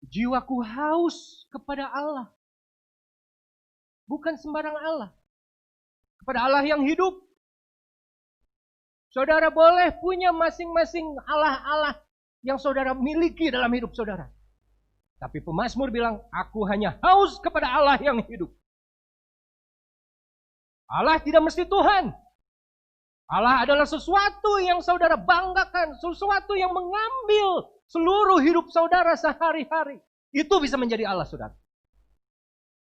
Jiwaku haus kepada Allah. Bukan sembarang Allah. Kepada Allah yang hidup. Saudara boleh punya masing-masing Allah-Allah yang saudara miliki dalam hidup saudara. Tapi pemazmur bilang, aku hanya haus kepada Allah yang hidup. Allah tidak mesti Tuhan. Allah adalah sesuatu yang saudara banggakan, sesuatu yang mengambil seluruh hidup saudara sehari-hari. Itu bisa menjadi Allah saudara.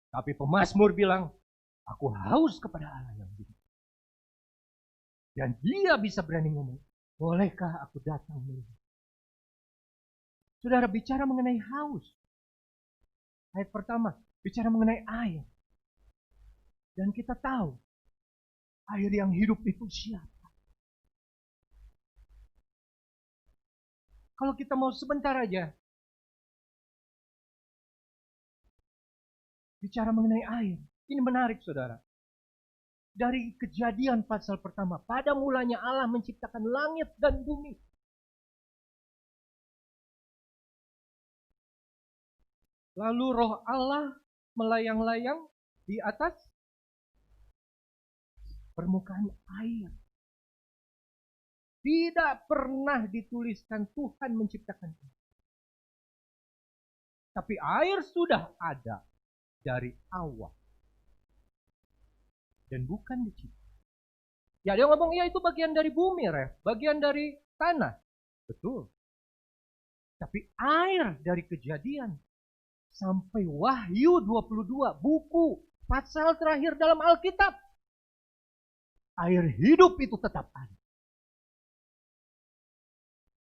Tapi pemazmur bilang, aku haus kepada Allah yang hidup. Dan dia bisa berani ngomong, bolehkah aku datang melihat? Saudara bicara mengenai haus. Ayat pertama, bicara mengenai air. Dan kita tahu, air yang hidup itu siapa? Kalau kita mau sebentar aja bicara mengenai air, ini menarik saudara. Dari Kejadian pasal pertama, pada mulanya Allah menciptakan langit dan bumi. Lalu roh Allah melayang-layang di atas permukaan air. Tidak pernah dituliskan Tuhan menciptakan itu. Tapi air sudah ada dari awal. Dan bukan dicipta. Ya dia ngomong, ya itu bagian dari bumi, Ref. Bagian dari tanah. Betul. Tapi air dari Kejadian sampai Wahyu 22, buku pasal terakhir dalam Alkitab. Air hidup itu tetap ada.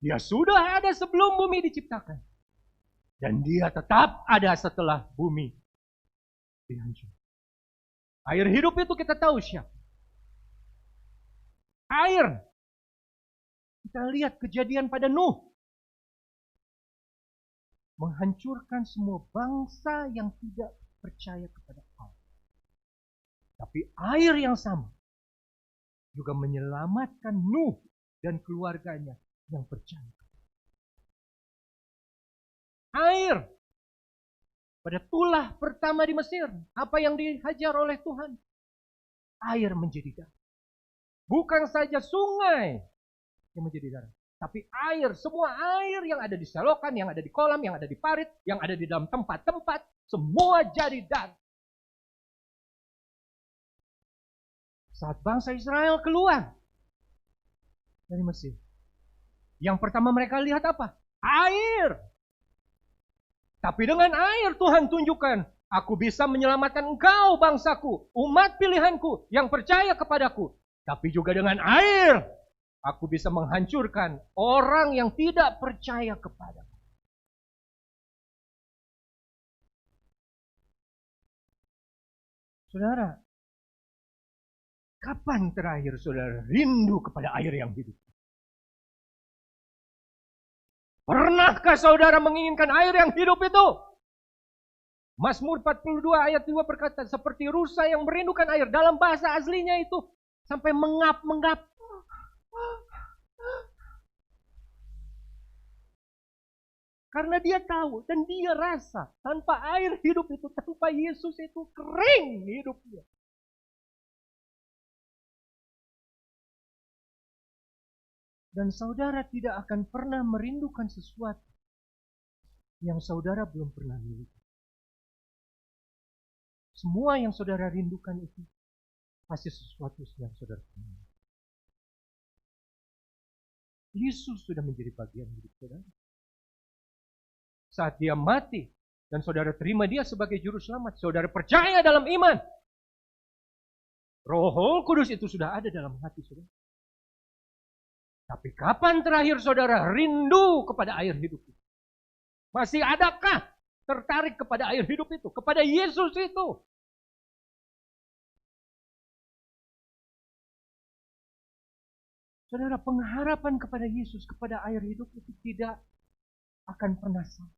Dia sudah ada sebelum bumi diciptakan. Dan dia tetap ada setelah bumi dihancurkan. Air hidup itu kita tahu siapa. Air. Kita lihat Kejadian pada Nuh. Menghancurkan semua bangsa yang tidak percaya kepada Allah. Tapi air yang sama juga menyelamatkan Nuh dan keluarganya yang percaya. Air. Pada tulah pertama di Mesir, apa yang dihajar oleh Tuhan? Air menjadi darah. Bukan saja sungai yang menjadi darah, tapi air, semua air yang ada di selokan, yang ada di kolam, yang ada di parit, yang ada di dalam tempat-tempat, semua jadi darah. Saat bangsa Israel keluar dari Mesir, yang pertama mereka lihat apa? Air. Tapi dengan air Tuhan tunjukkan, aku bisa menyelamatkan engkau bangsaku, umat pilihanku yang percaya kepadaku. Tapi juga dengan air, aku bisa menghancurkan orang yang tidak percaya kepadaku. Saudara, kapan terakhir saudara rindu kepada air yang hidup? Pernahkah saudara menginginkan air yang hidup itu? Mazmur 42 ayat 2 berkata, seperti rusa yang merindukan air. Dalam bahasa aslinya itu sampai mengap-mengap. Karena dia tahu dan dia rasa tanpa air hidup itu, tanpa Yesus itu kering hidupnya. Dan saudara tidak akan pernah merindukan sesuatu yang saudara belum pernah miliki. Semua yang saudara rindukan itu pasti sesuatu yang saudara punya. Yesus sudah menjadi bagian hidup saudara. Saat dia mati dan saudara terima dia sebagai juru selamat, saudara percaya dalam iman. Roh Kudus itu sudah ada dalam hati saudara. Tapi kapan terakhir saudara rindu kepada air hidup itu? Masih adakah tertarik kepada air hidup itu? Kepada Yesus itu? Saudara, pengharapan kepada Yesus, kepada air hidup itu tidak akan pernah sama.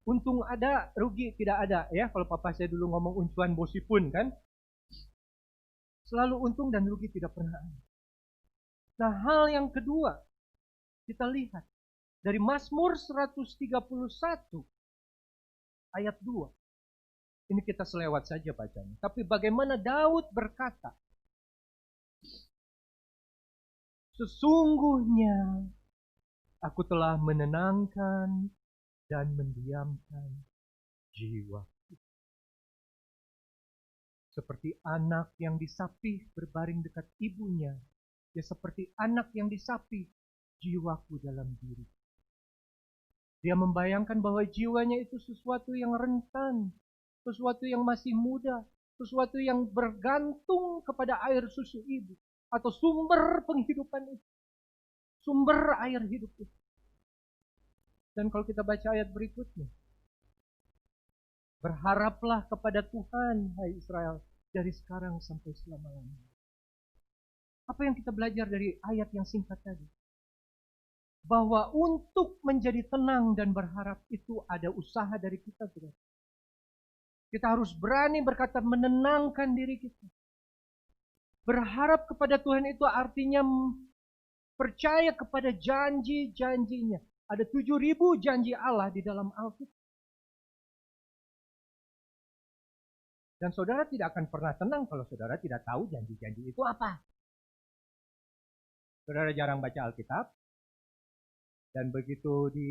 Untung ada, rugi tidak ada. Ya, kalau papa saya dulu ngomong uncuan bosipun kan. Selalu untung dan rugi tidak pernah ada. Nah, hal yang kedua, kita lihat dari Mazmur 131 ayat 2. Ini kita selewat saja bacanya. Tapi bagaimana Daud berkata, sesungguhnya aku telah menenangkan dan mendiamkan jiwa. Seperti anak yang disapih berbaring dekat ibunya. Ya seperti anak yang disapih jiwaku dalam diri. Dia membayangkan bahwa jiwanya itu sesuatu yang rentan. Sesuatu yang masih muda. Sesuatu yang bergantung kepada air susu ibu. Atau sumber penghidupan itu. Sumber air hidup itu. Dan kalau kita baca ayat berikutnya. Berharaplah kepada Tuhan, hai Israel, dari sekarang sampai selama-lamanya. Apa yang kita belajar dari ayat yang singkat tadi? Bahwa untuk menjadi tenang dan berharap itu ada usaha dari kita, saudara. Kita harus berani berkata menenangkan diri kita. Berharap kepada Tuhan itu artinya percaya kepada janji-janjinya. Ada 7.000 janji Allah di dalam Alkitab. Dan saudara tidak akan pernah tenang kalau saudara tidak tahu janji-janji itu apa. Saudara jarang baca Alkitab. Dan begitu di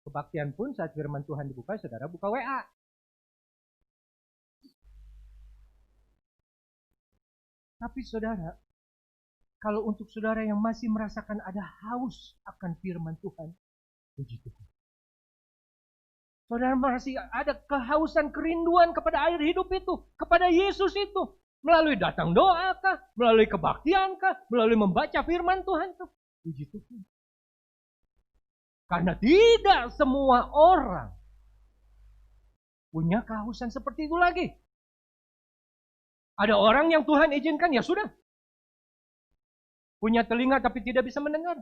kebaktian pun saat firman Tuhan dibuka, saudara buka WA. Tapi saudara, kalau untuk saudara yang masih merasakan ada haus akan firman Tuhan, puji Tuhan. Saudara masih ada kehausan, kerinduan kepada air hidup itu, kepada Yesus itu. Melalui datang doa kah, melalui kebaktian kah, melalui membaca firman Tuhan kah. Puji Tuhan. Karena tidak semua orang punya kehausan seperti itu lagi. Ada orang yang Tuhan izinkan, ya sudah. Punya telinga tapi tidak bisa mendengar.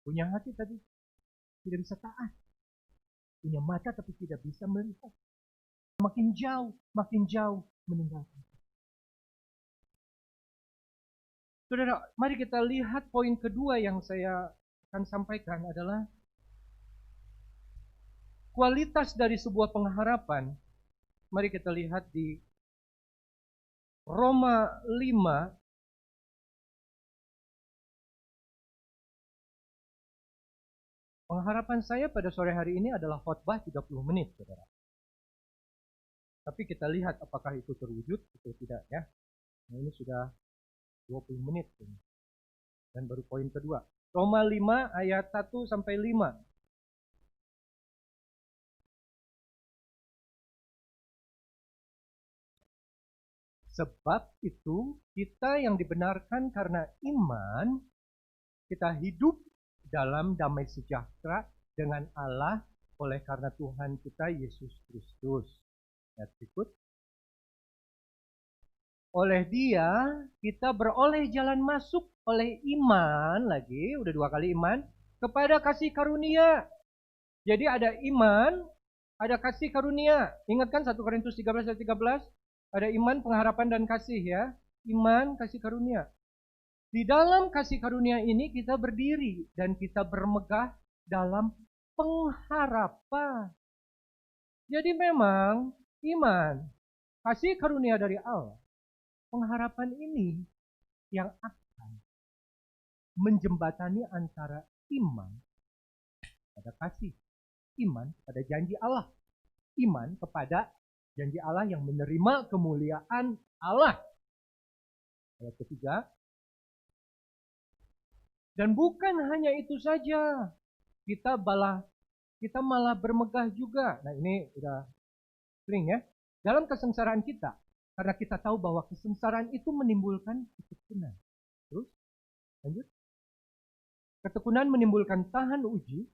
Punya hati tapi tidak bisa taat. Punya mata tapi tidak bisa melihat. Makin jauh meninggalkan. Saudara, mari kita lihat poin kedua yang saya akan sampaikan adalah kualitas dari sebuah pengharapan. Mari kita lihat di Roma 5 pengharapan saya pada sore hari ini adalah khotbah 30 menit, saudara. Tapi kita lihat apakah itu terwujud atau tidak ya. Nah, ini sudah 20 menit. Dan baru poin kedua. Roma 5 ayat 1 sampai 5. Sebab itu kita yang dibenarkan karena iman, kita hidup dalam damai sejahtera dengan Allah oleh karena Tuhan kita Yesus Kristus. Ayat berikut. Oleh Dia kita beroleh jalan masuk oleh iman lagi, udah 2 kali iman, kepada kasih karunia. Jadi ada iman, ada kasih karunia. Ingatkan 1 Korintus 13 ayat 13? Ada iman, pengharapan, dan kasih ya. Iman, kasih karunia. Di dalam kasih karunia ini kita berdiri dan kita bermegah dalam pengharapan. Jadi memang iman, kasih karunia dari Allah, pengharapan ini yang akan menjembatani antara iman pada kasih, iman pada janji Allah, iman kepada janji Allah yang menerima kemuliaan Allah. Ayat ketiga. Dan bukan hanya itu saja, kita malah bermegah juga. Nah, ini udah sering ya. Dalam kesengsaraan kita, karena kita tahu bahwa kesengsaraan itu menimbulkan ketekunan. Terus, lanjut. Ketekunan menimbulkan tahan uji,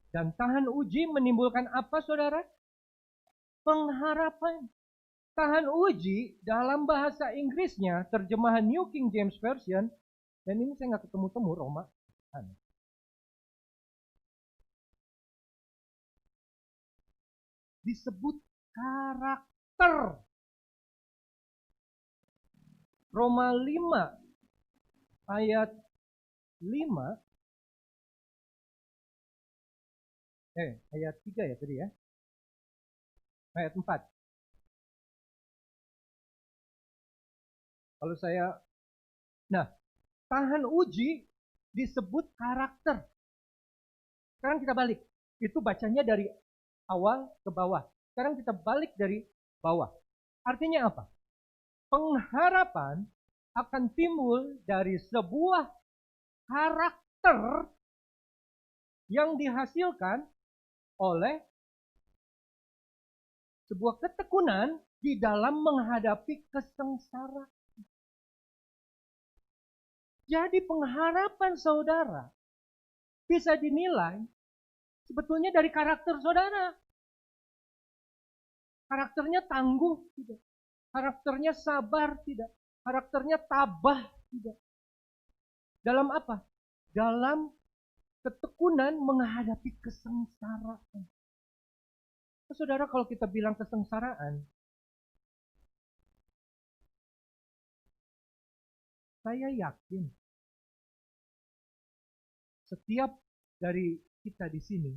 dan tahan uji menimbulkan apa, saudara? Pengharapan. Tahan uji dalam bahasa Inggrisnya, terjemahan New King James Version, dan ini saya nggak ketemu-temu Roma. Disebut karakter. Roma 5 ayat 5 ayat 3 ya tadi ya. Ayat 4. Kalau saya tahan uji disebut karakter. Sekarang kita balik. Itu bacanya dari awal ke bawah. Sekarang kita balik dari bawah. Artinya apa? Pengharapan akan timbul dari sebuah karakter yang dihasilkan oleh sebuah ketekunan di dalam menghadapi kesengsaraan. Jadi pengharapan saudara bisa dinilai sebetulnya dari karakter saudara. Karakternya tangguh. Gitu. Karakternya sabar tidak. Karakternya tabah tidak. Dalam apa? Dalam ketekunan menghadapi kesengsaraan. Saudara, kalau kita bilang kesengsaraan, saya yakin setiap dari kita di sini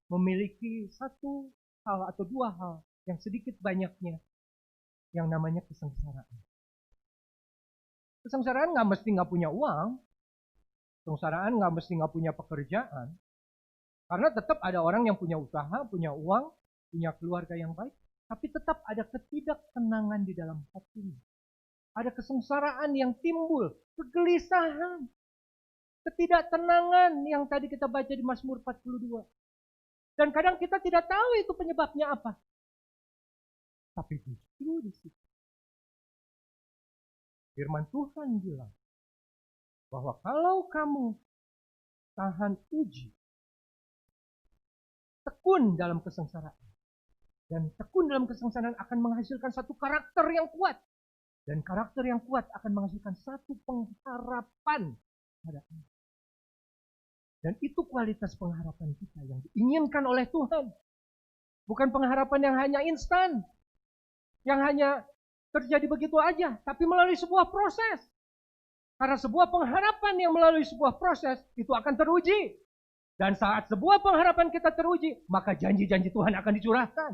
memiliki satu hal atau dua hal yang sedikit banyaknya yang namanya kesengsaraan. Kesengsaraan nggak mesti nggak punya uang, kesengsaraan nggak mesti nggak punya pekerjaan, karena tetap ada orang yang punya usaha, punya uang, punya keluarga yang baik, tapi tetap ada ketidaktenangan di dalam hatinya. Ada kesengsaraan yang timbul, kegelisahan, ketidaktenangan yang tadi kita baca di Mazmur 42. Dan kadang kita tidak tahu itu penyebabnya apa. Tapi justru di situ firman Tuhan bilang bahwa kalau kamu tahan uji, tekun dalam kesengsaraan, dan tekun dalam kesengsaraan akan menghasilkan satu karakter yang kuat. Dan karakter yang kuat akan menghasilkan satu pengharapan pada Allah. Dan itu kualitas pengharapan kita yang diinginkan oleh Tuhan. Bukan pengharapan yang hanya instan. Yang hanya terjadi begitu aja. Tapi melalui sebuah proses. Karena sebuah pengharapan yang melalui sebuah proses itu akan teruji. Dan saat sebuah pengharapan kita teruji, maka janji-janji Tuhan akan dicurahkan.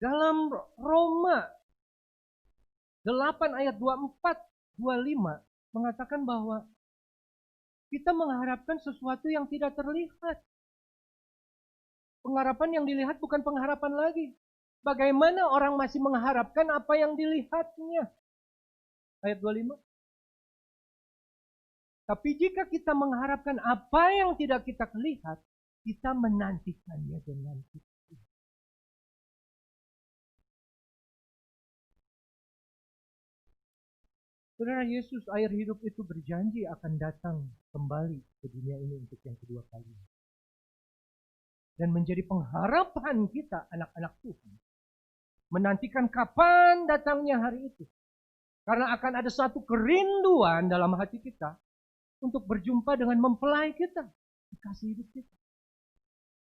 Dalam Roma 8 ayat 24-25 mengatakan bahwa kita mengharapkan sesuatu yang tidak terlihat. Pengharapan yang dilihat bukan pengharapan lagi. Bagaimana orang masih mengharapkan apa yang dilihatnya? Ayat 25. Tapi jika kita mengharapkan apa yang tidak kita lihat, kita menantikannya dengan kita. Saudara, Yesus air hidup itu berjanji akan datang kembali ke dunia ini untuk yang kedua kali. Dan menjadi pengharapan kita anak-anak Tuhan. Menantikan kapan datangnya hari itu. Karena akan ada satu kerinduan dalam hati kita untuk berjumpa dengan mempelai kita, kekasih hidup kita.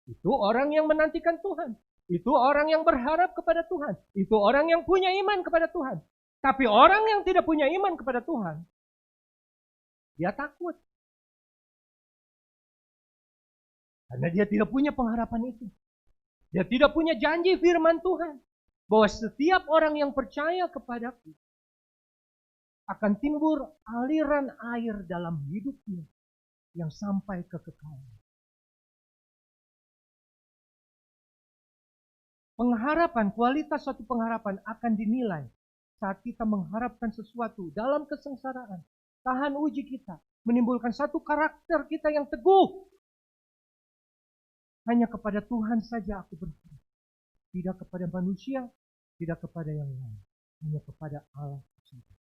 Itu orang yang menantikan Tuhan. Itu orang yang berharap kepada Tuhan. Itu orang yang punya iman kepada Tuhan. Tapi orang yang tidak punya iman kepada Tuhan, dia takut. Karena dia tidak punya pengharapan itu. Dia tidak punya janji firman Tuhan. Bahwa setiap orang yang percaya kepadaku akan timbul aliran air dalam hidupnya yang sampai ke kekayaan. Pengharapan, kualitas suatu pengharapan akan dinilai saat kita mengharapkan sesuatu dalam kesengsaraan, tahan uji kita, menimbulkan satu karakter kita yang teguh. Hanya kepada Tuhan saja aku berharap. Tidak kepada manusia, tidak kepada yang lain. Hanya kepada Allah saja.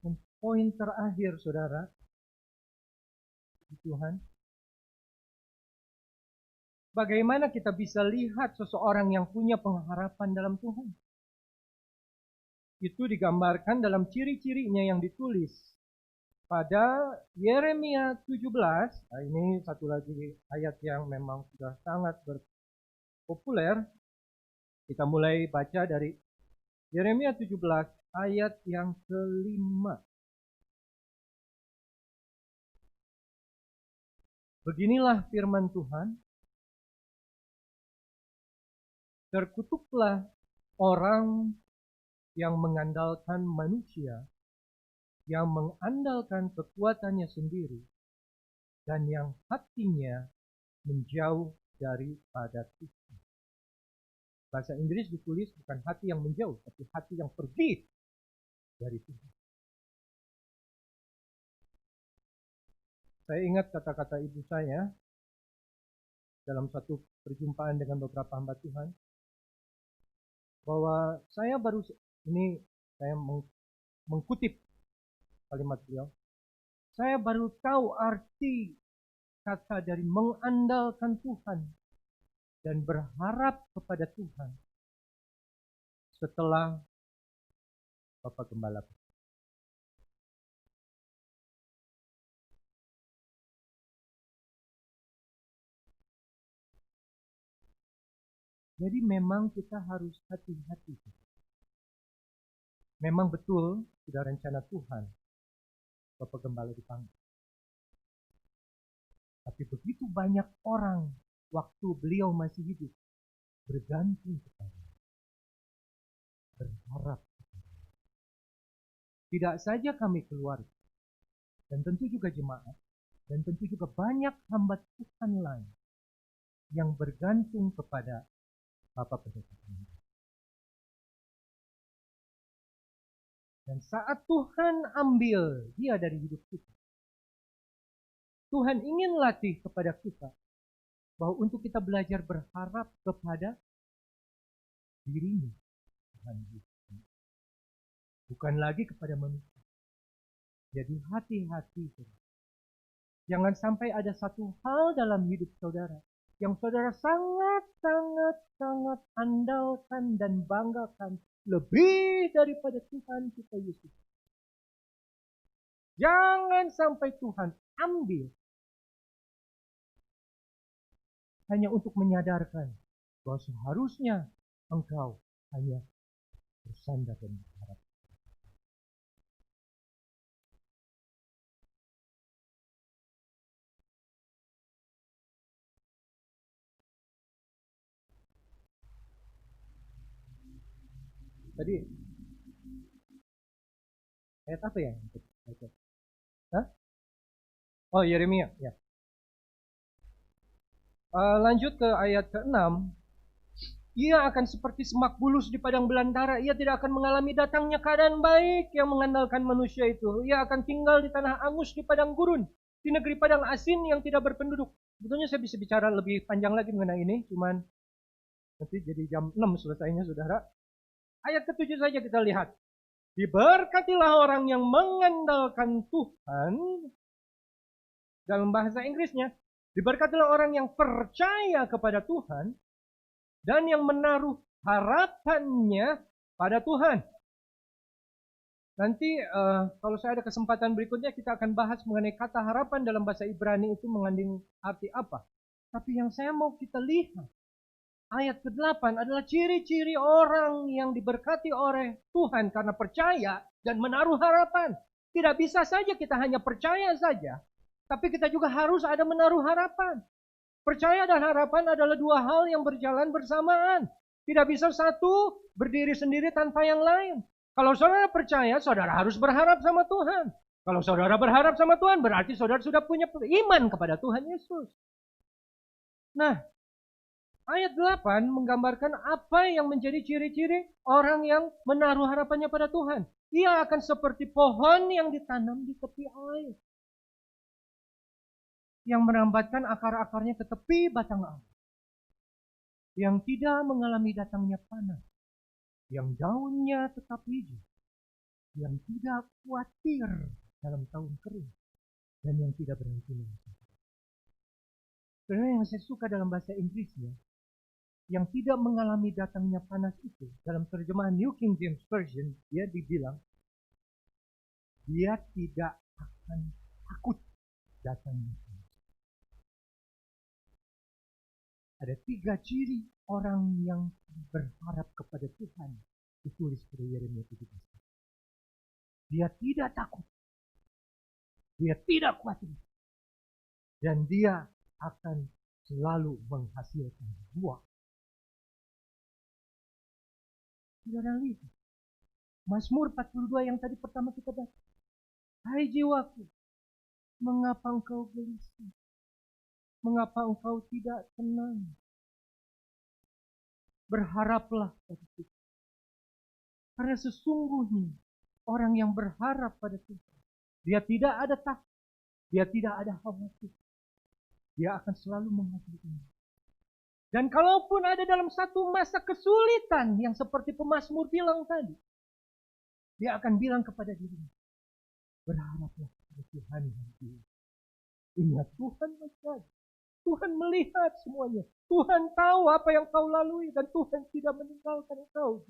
Dan poin terakhir, saudara, Tuhan, bagaimana kita bisa lihat seseorang yang punya pengharapan dalam Tuhan? Itu digambarkan dalam ciri-cirinya yang ditulis pada Yeremia 17. Nah, ini satu lagi ayat yang memang sudah sangat populer. Kita mulai baca dari Yeremia 17 ayat yang kelima. Beginilah firman Tuhan. Terkutuklah orang yang mengandalkan manusia, yang mengandalkan kekuatannya sendiri, dan yang hatinya menjauh daripada Tuhan. Bahasa Inggris ditulis bukan hati yang menjauh, tapi hati yang pergi dari Tuhan. Saya ingat kata-kata ibu saya dalam satu perjumpaan dengan beberapa hamba Tuhan, bahwa saya mengkutip kalimat beliau, Saya baru tahu arti kata dari mengandalkan Tuhan dan berharap kepada Tuhan setelah Bapak Gembala. Jadi memang kita harus hati-hati. Memang betul sudah rencana Tuhan Bapak Gembala dipanggil. Tapi begitu banyak orang waktu beliau masih hidup bergantung kepada, berharap kepada. Tidak saja kami keluarga, dan tentu juga jemaat, dan tentu juga banyak hamba Tuhan lain yang bergantung kepada Bapak Pendeta. Dan saat Tuhan ambil dia dari hidup kita, Tuhan ingin latih kepada kita bahwa untuk kita belajar berharap kepada dirinya, Tuhan Yesus. Bukan lagi kepada manusia. Jadi hati-hati. Jangan sampai ada satu hal dalam hidup saudara yang saudara sangat andalkan dan banggakan lebih daripada Tuhan kita Yesus. Jangan sampai Tuhan ambil hanya untuk menyadarkan bahwa seharusnya engkau hanya bersandar dan berharap. Tadi ayat apa ya? Hah? Oh, Yeremia, ya. Lanjut ke ayat ke-6. Ia akan seperti semak bulus di padang belantara. Ia tidak akan mengalami datangnya keadaan baik yang mengandalkan manusia itu. Ia akan tinggal di tanah angus di padang gurun, di negeri padang asin yang tidak berpenduduk. Sebetulnya saya bisa bicara lebih panjang lagi mengenai ini, cuman nanti jadi jam 6 selesainya, saudara. Ayat ke-7 saja kita lihat. Diberkatilah orang yang mengandalkan Tuhan. Dalam bahasa Inggrisnya, diberkatilah orang yang percaya kepada Tuhan dan yang menaruh harapannya pada Tuhan. Nanti kalau saya ada kesempatan berikutnya kita akan bahas mengenai kata harapan dalam bahasa Ibrani itu mengandung arti apa. Tapi yang saya mau kita lihat, ayat ke-8 adalah ciri-ciri orang yang diberkati oleh Tuhan karena percaya dan menaruh harapan. Tidak bisa saja kita hanya percaya saja, tapi kita juga harus ada menaruh harapan. Percaya dan harapan adalah dua hal yang berjalan bersamaan. Tidak bisa satu berdiri sendiri tanpa yang lain. Kalau saudara percaya, saudara harus berharap sama Tuhan. Kalau saudara berharap sama Tuhan, berarti saudara sudah punya iman kepada Tuhan Yesus. Nah, ayat 8 menggambarkan apa yang menjadi ciri-ciri orang yang menaruh harapannya pada Tuhan. Ia akan seperti pohon yang ditanam di tepi air, yang merambatkan akar-akarnya ke tepi batang air, yang tidak mengalami datangnya panas, yang daunnya tetap hijau, yang tidak khawatir dalam tahun kering, dan yang tidak berhenti menangis. Sebenarnya yang saya suka dalam bahasa Inggrisnya, yang tidak mengalami datangnya panas itu, dalam terjemahan New King James Version, dia dibilang, dia tidak akan takut datangnya panas. Ada 3 ciri orang yang berharap kepada Tuhan, ditulis pada Yeremia 17. Dia tidak takut, dia tidak khawatir, dan dia akan selalu menghasilkan buah. Saudara lihat, Mazmur 42 yang tadi pertama kita baca. Hai jiwaku, mengapa engkau gelisah? Mengapa engkau tidak tenang? Berharaplah pada Tuhan. Karena sesungguhnya orang yang berharap pada Tuhan, dia tidak ada takut, dia tidak ada khawatir. Dia akan selalu menghasilkan. Dan kalaupun ada dalam satu masa kesulitan yang seperti pemazmur bilang tadi, dia akan bilang kepada dirinya, berharaplah. Tuhan hadir. Ingat, Tuhan masih ada. Tuhan melihat semuanya. Tuhan tahu apa yang kau lalui dan Tuhan tidak meninggalkan kau.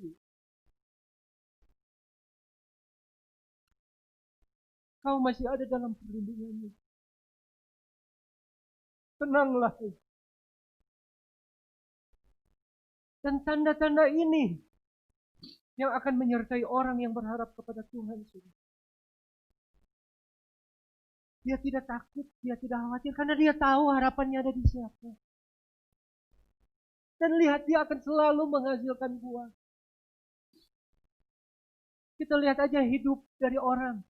Kau masih ada dalam perlindungannya. Tenanglah. Dan tanda-tanda ini yang akan menyertai orang yang berharap kepada Tuhan. Dia tidak takut, dia tidak khawatir karena dia tahu harapannya ada di siapa. Dan lihat, dia akan selalu menghasilkan buah. Kita lihat aja hidup dari orang.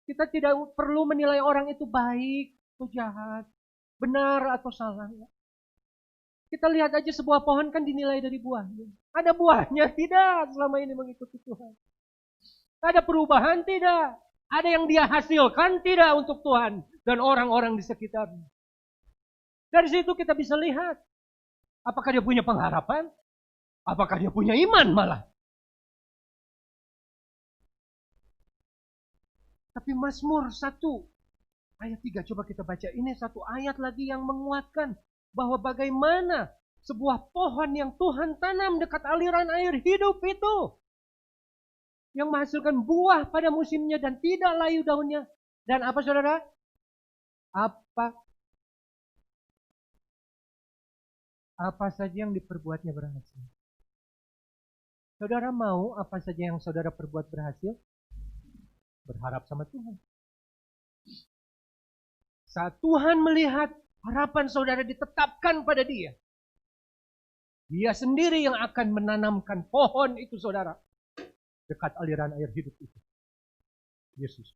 Kita tidak perlu menilai orang itu baik atau jahat, benar atau salah. Kita lihat aja sebuah pohon kan dinilai dari buahnya. Ada buahnya? Tidak, selama ini mengikuti Tuhan. Ada perubahan? Tidak. Ada yang dia hasilkan? Tidak, untuk Tuhan dan orang-orang di sekitarnya. Dari situ kita bisa lihat, apakah dia punya pengharapan? Apakah dia punya iman malah? Tapi Mazmur 1 ayat 3, coba kita baca. Ini satu ayat lagi yang menguatkan bahwa bagaimana sebuah pohon yang Tuhan tanam dekat aliran air hidup itu, yang menghasilkan buah pada musimnya dan tidak layu daunnya. Dan apa saudara? Apa saja yang diperbuatnya berhasil. Saudara mau apa saja yang saudara perbuat berhasil? Berharap sama Tuhan. Saat Tuhan melihat harapan saudara ditetapkan pada Dia, Dia sendiri yang akan menanamkan pohon itu saudara dekat aliran air hidup itu. Yesus.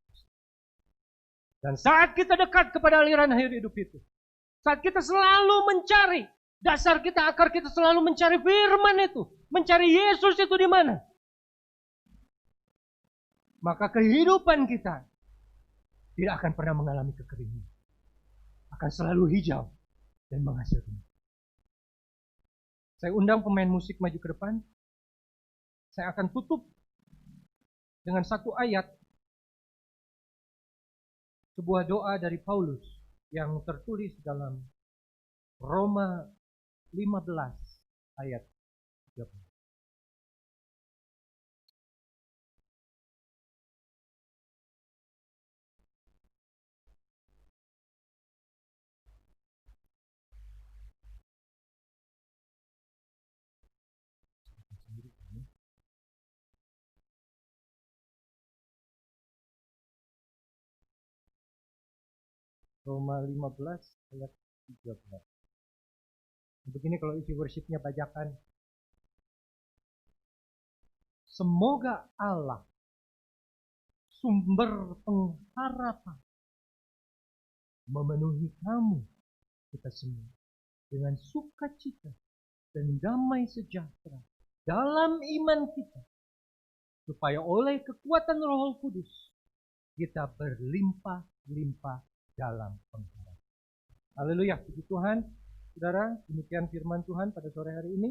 Dan saat kita dekat kepada aliran air hidup itu, saat kita selalu mencari, dasar kita, akar kita selalu mencari firman itu, mencari Yesus itu di mana, maka kehidupan kita tidak akan pernah mengalami kekeringan. Akan selalu hijau dan menghasilkan. Saya undang pemain musik maju ke depan. Saya akan tutup dengan satu ayat, sebuah doa dari Paulus yang tertulis dalam Roma 15 ayat 30. Roma 15 ayat 13. Begini kalau isi worshipnya bajakan. Semoga Allah, sumber pengharapan, memenuhi kamu, kita semua, dengan sukacita dan damai sejahtera dalam iman kita, supaya oleh kekuatan Roh Kudus kita berlimpah-limpah dalam pengharapan. Haleluya, puji Tuhan. Saudara, demikian firman Tuhan pada sore hari ini.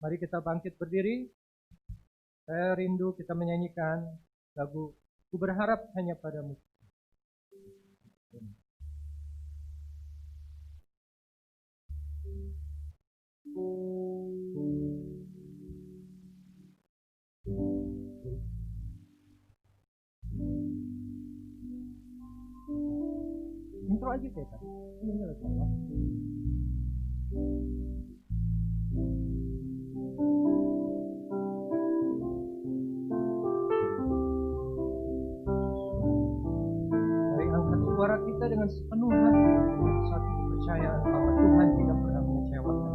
Mari kita bangkit berdiri. Saya rindu kita menyanyikan lagu Ku Berharap Hanya Padamu. Intro aja kita. Ini lagi apa? Mari angkat suara kita dengan sepenuh hati dengan satu kepercayaan bahwa Tuhan tidak pernah mengecewakan.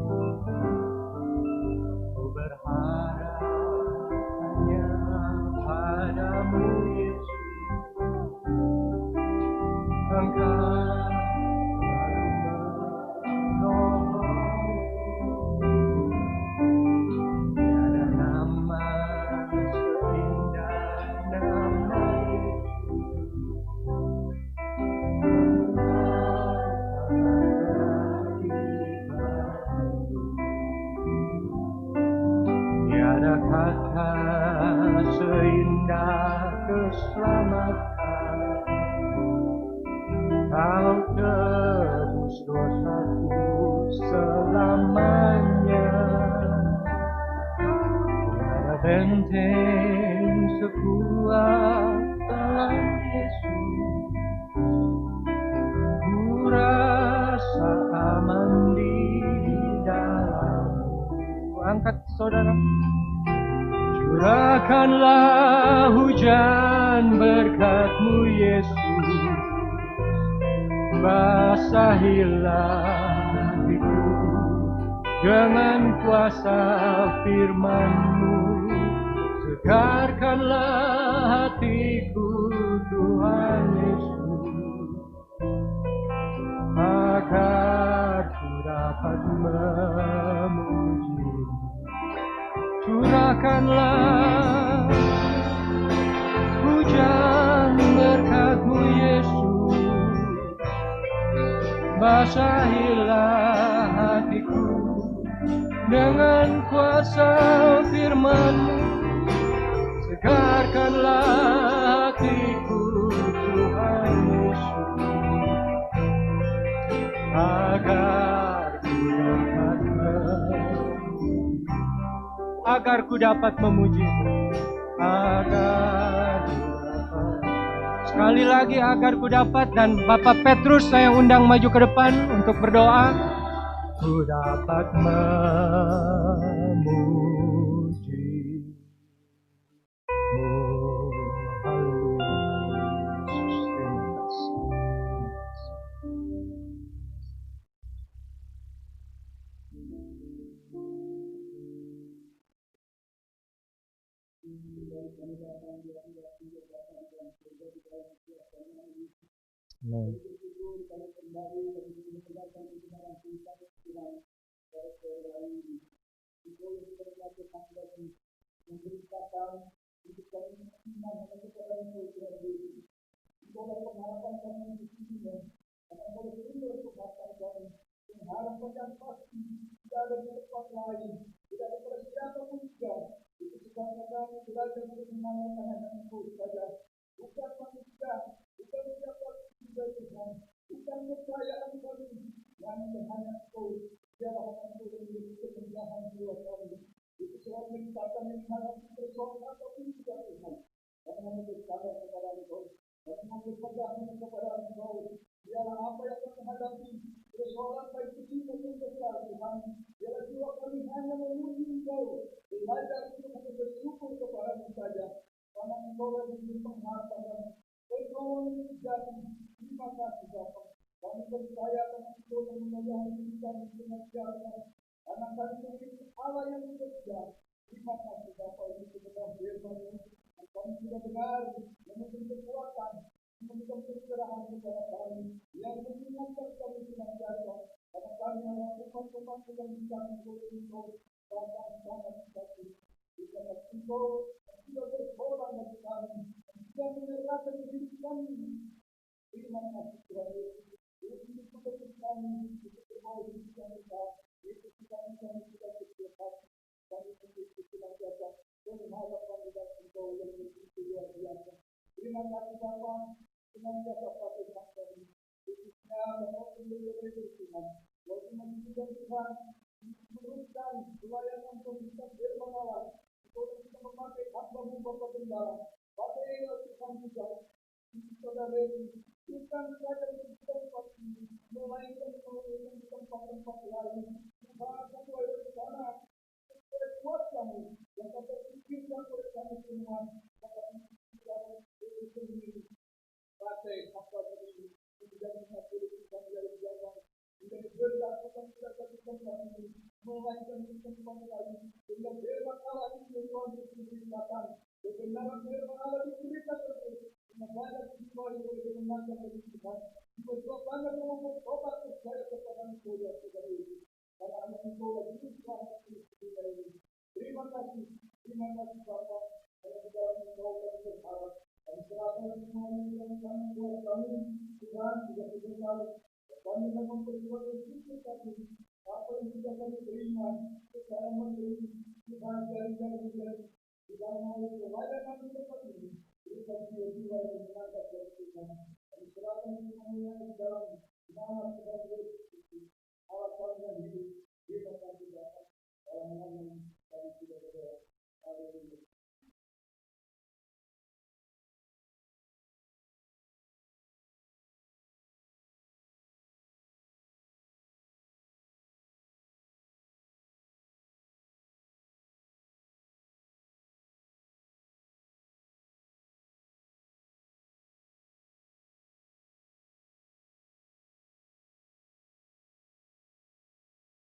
Ku berharap hanya padamu Yesus. Engkau kata seindah keselamatan Kau tebus dosaku selamanya. Tiada benteng sekuat dalam Yesus. Ku rasa aman di dalam-Mu. Angkat saudara. Curahkanlah hujan berkat-Mu Yesus. Basahilah hatiku dengan kuasa firman-Mu. Segarkanlah hatiku Tuhan Yesus, agar ku dapat memuji. Curahkanlah hujan berkat-Mu Yesus. Basahilah hatiku dengan kuasa firman-Mu. Segarkanlah hatiku Tuhan Yesus, agar ku dapat memuji-Mu. Sekali lagi agar ku dapat, dan Bapak Petrus saya undang maju ke depan untuk berdoa. Ku dapat memuji-Mu. Haleluya. Yesus, terima kasih. Amen. kemenangan yang tadi sudah berdoa. Haleluya.